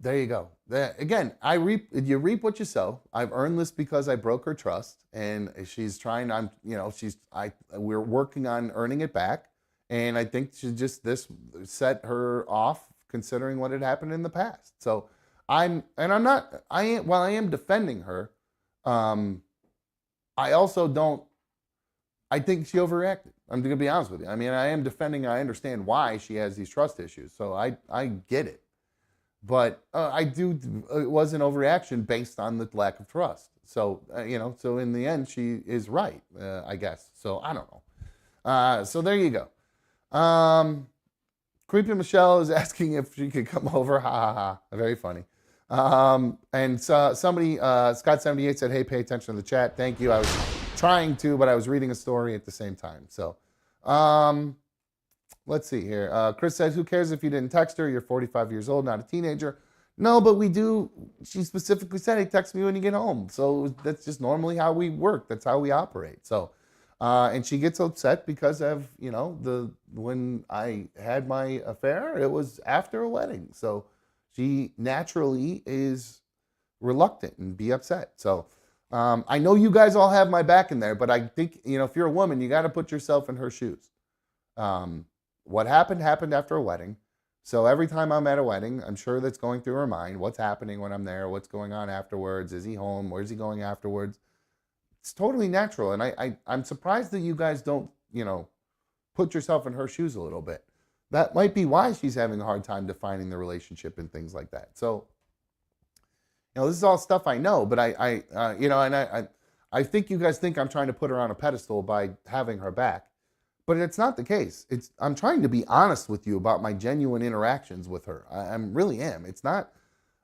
there you go. Again, you reap what you sow. I've earned this because I broke her trust, and she's trying. We're working on earning it back, and I think this set her off, considering what had happened in the past. So while I am defending her, I also don't. I think she overreacted. I'm going to be honest with you. I mean, I am defending. I understand why she has these trust issues, so I get it. But it was an overreaction based on the lack of trust. So, so in the end, she is right, I guess. So, I don't know. So there you go. Creepy Michelle is asking if she could come over. Ha, ha, ha. Very funny. And so somebody, Scott78 said, hey, pay attention to the chat. Thank you. I was trying to, but I was reading a story at the same time. So, let's see here. Chris says, who cares if you didn't text her? You're 45 years old, not a teenager. No, but we do. She specifically said, hey, text me when you get home. So that's just normally how we work. That's how we operate. So, and she gets upset because of, when I had my affair, it was after a wedding. So she naturally is reluctant and be upset. So I know you guys all have my back in there, but I think, if you're a woman, you got to put yourself in her shoes. What happened after a wedding. So every time I'm at a wedding, I'm sure that's going through her mind. What's happening when I'm there? What's going on afterwards? Is he home? Where's he going afterwards? It's totally natural. And I'm surprised that you guys don't, put yourself in her shoes a little bit. That might be why she's having a hard time defining the relationship and things like that. So, this is all stuff I know, but I think you guys think I'm trying to put her on a pedestal by having her back. But it's not the case. I'm trying to be honest with you about my genuine interactions with her. I really am. It's not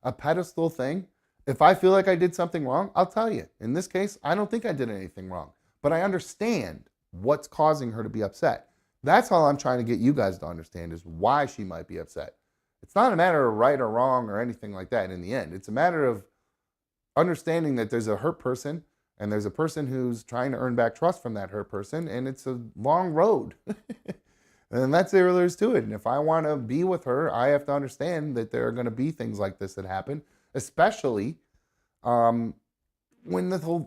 a pedestal thing. If I feel like I did something wrong, I'll tell you. In this case, I don't think I did anything wrong. But I understand what's causing her to be upset. That's all I'm trying to get you guys to understand, is why she might be upset. It's not a matter of right or wrong or anything like that in the end. It's a matter of understanding that there's a hurt person, and there's a person who's trying to earn back trust from that hurt person, and it's a long road. And that's all there is to it. And if I want to be with her, I have to understand that there are going to be things like this that happen, especially when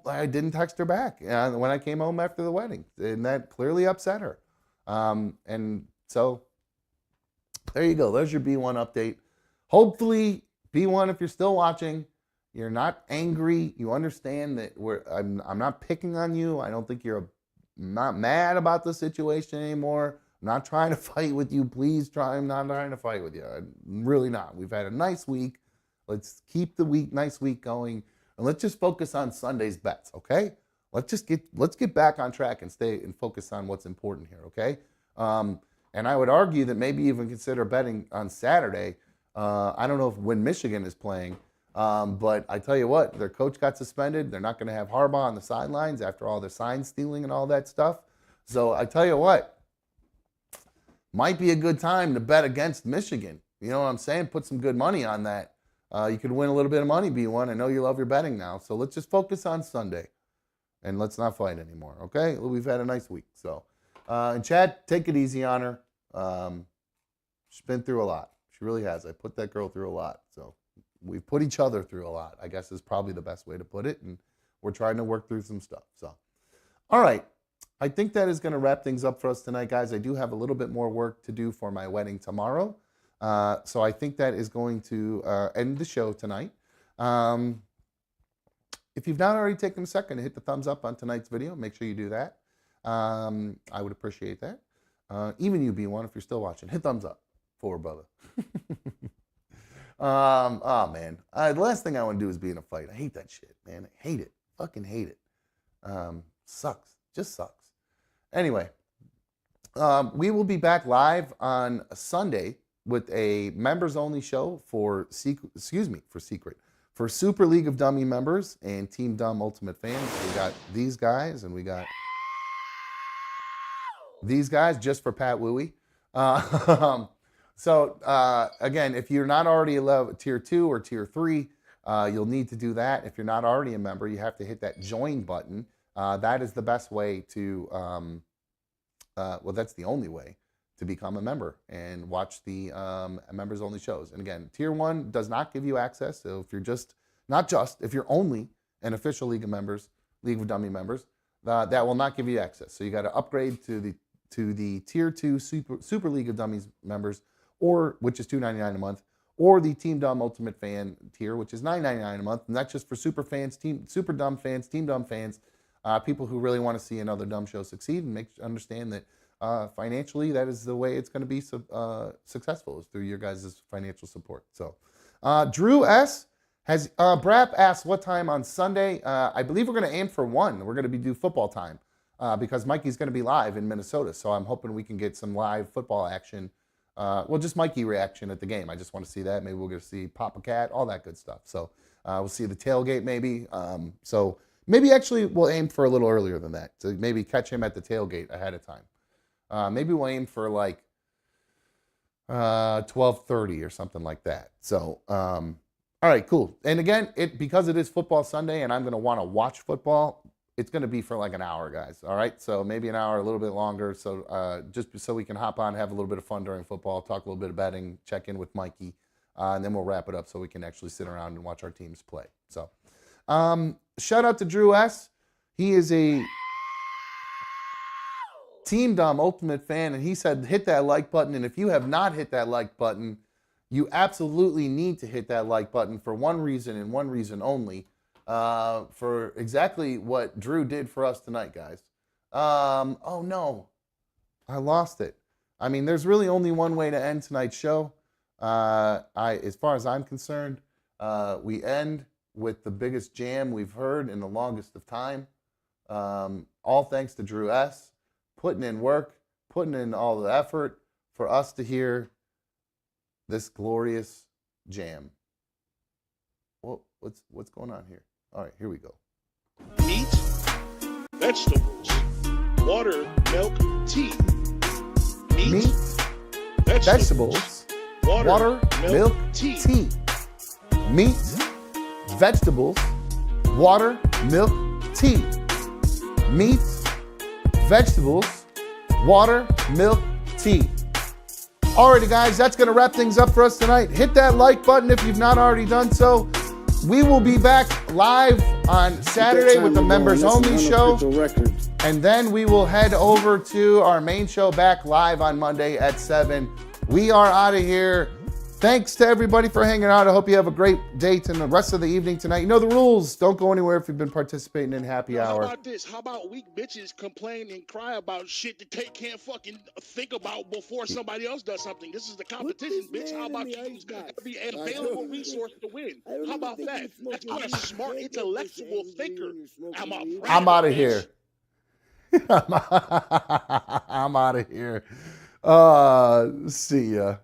I didn't text her back when I came home after the wedding. And that clearly upset her. And so there you go. There's your B1 update. Hopefully, B1, if you're still watching, you're not angry. You understand that I'm not picking on you. I don't think I'm not mad about the situation anymore. I'm not trying to fight with you. Please I'm not trying to fight with you. I'm really not. We've had a nice week. Let's keep the nice week going, and let's just focus on Sunday's bets, okay? Let's get back on track and stay and focus on what's important here, okay? And I would argue that maybe even consider betting on Saturday. I don't know when Michigan is playing. But I tell you what, their coach got suspended. They're not going to have Harbaugh on the sidelines after all their sign stealing and all that stuff. So I tell you what, might be a good time to bet against Michigan. You know what I'm saying? Put some good money on that. You could win a little bit of money, B1. I know you love your betting now. So let's just focus on Sunday. And let's not fight anymore, okay? We've had a nice week. So, and Chad, take it easy on her. She's been through a lot. She really has. I put that girl through a lot. So we've put each other through a lot, I guess is probably the best way to put it. And we're trying to work through some stuff. So, all right. I think that is going to wrap things up for us tonight, guys. I do have a little bit more work to do for my wedding tomorrow. So I think that is going to end the show tonight. if you've not already taken a second to hit the thumbs up on tonight's video, make sure you do that. I would appreciate that. Even you, B1, if you're still watching, hit thumbs up for brother. Oh man, the last thing I want to do is be in a fight. I hate that shit, man. I hate it. Fucking hate it. Sucks. Just sucks. Anyway, we will be back live on Sunday with a members-only show for Super League of Dummy members and Team Dumb Ultimate fans. We got these guys and we got these guys just for Pat Wooey. So again, if you're not already a tier 2 or tier 3, you'll need to do that. If you're not already a member, you have to hit that join button. That is the best way to, well, that's the only way to become a member and watch the members only shows. And again, tier 1 does not give you access. So if you're if you're only an official League of Members, League of Dummy members, that will not give you access. So you got to upgrade to the tier 2 Super League of Dummies members, or which is $2.99 a month, or the Team Dumb Ultimate Fan tier, which is $9.99 a month, and that's just for super fans, super dumb fans, Team Dumb fans, people who really want to see another dumb show succeed and understand that financially that is the way it's going to be successful, is through your guys' financial support. So Drew S. has, Brap asked what time on Sunday. I believe we're going to aim for 1. We're going to do football time because Mikey's going to be live in Minnesota, so I'm hoping we can get some live football action. Well, just Mikey reaction at the game. I just want to see that. Maybe we'll get to see Papa Cat, all that good stuff. So we'll see the tailgate maybe. So maybe actually we'll aim for a little earlier than that to maybe catch him at the tailgate ahead of time. Maybe we'll aim for like 12:30 or something like that. So, all right, cool. And again, because it is football Sunday and I'm going to want to watch football, it's going to be for like an hour, guys. All right, so maybe an hour, a little bit longer. So just so we can hop on, have a little bit of fun during football, talk a little bit of betting, check in with Mikey, and then we'll wrap it up so we can actually sit around and watch our teams play. So shout out to Drew S. He is a Team Dumb Ultimate fan, and he said hit that like button. And if you have not hit that like button, you absolutely need to hit that like button for one reason and one reason only. For exactly what Drew did for us tonight, guys. Oh no, I lost it. I mean, there's really only one way to end tonight's show. As far as I'm concerned, we end with the biggest jam we've heard in the longest of time. All thanks to Drew S. putting in work, putting in all the effort for us to hear this glorious jam. Well, what's going on here? All right, here we go. Meat, vegetables, water, milk, tea. Meat, vegetables, water, milk, tea. Meat, vegetables, water, milk, tea. Meat, vegetables, water, milk, tea. Alrighty, guys, that's going to wrap things up for us tonight. Hit that like button if you've not already done so. We will be back live on Saturday with the members only show. And then we will head over to our main show back live on Monday at 7. We are out of here. Thanks to everybody for hanging out. I hope you have a great date and the rest of the evening tonight. You know the rules. Don't go anywhere if you've been participating in happy hour. How about this? How about weak bitches complain and cry about shit that they can't fucking think about before somebody else does something? This is the competition, bitch. How about you use every available resource to win? How about that? That's what a smart, intellectual thinker. I'm out of here. I'm out of here. See ya.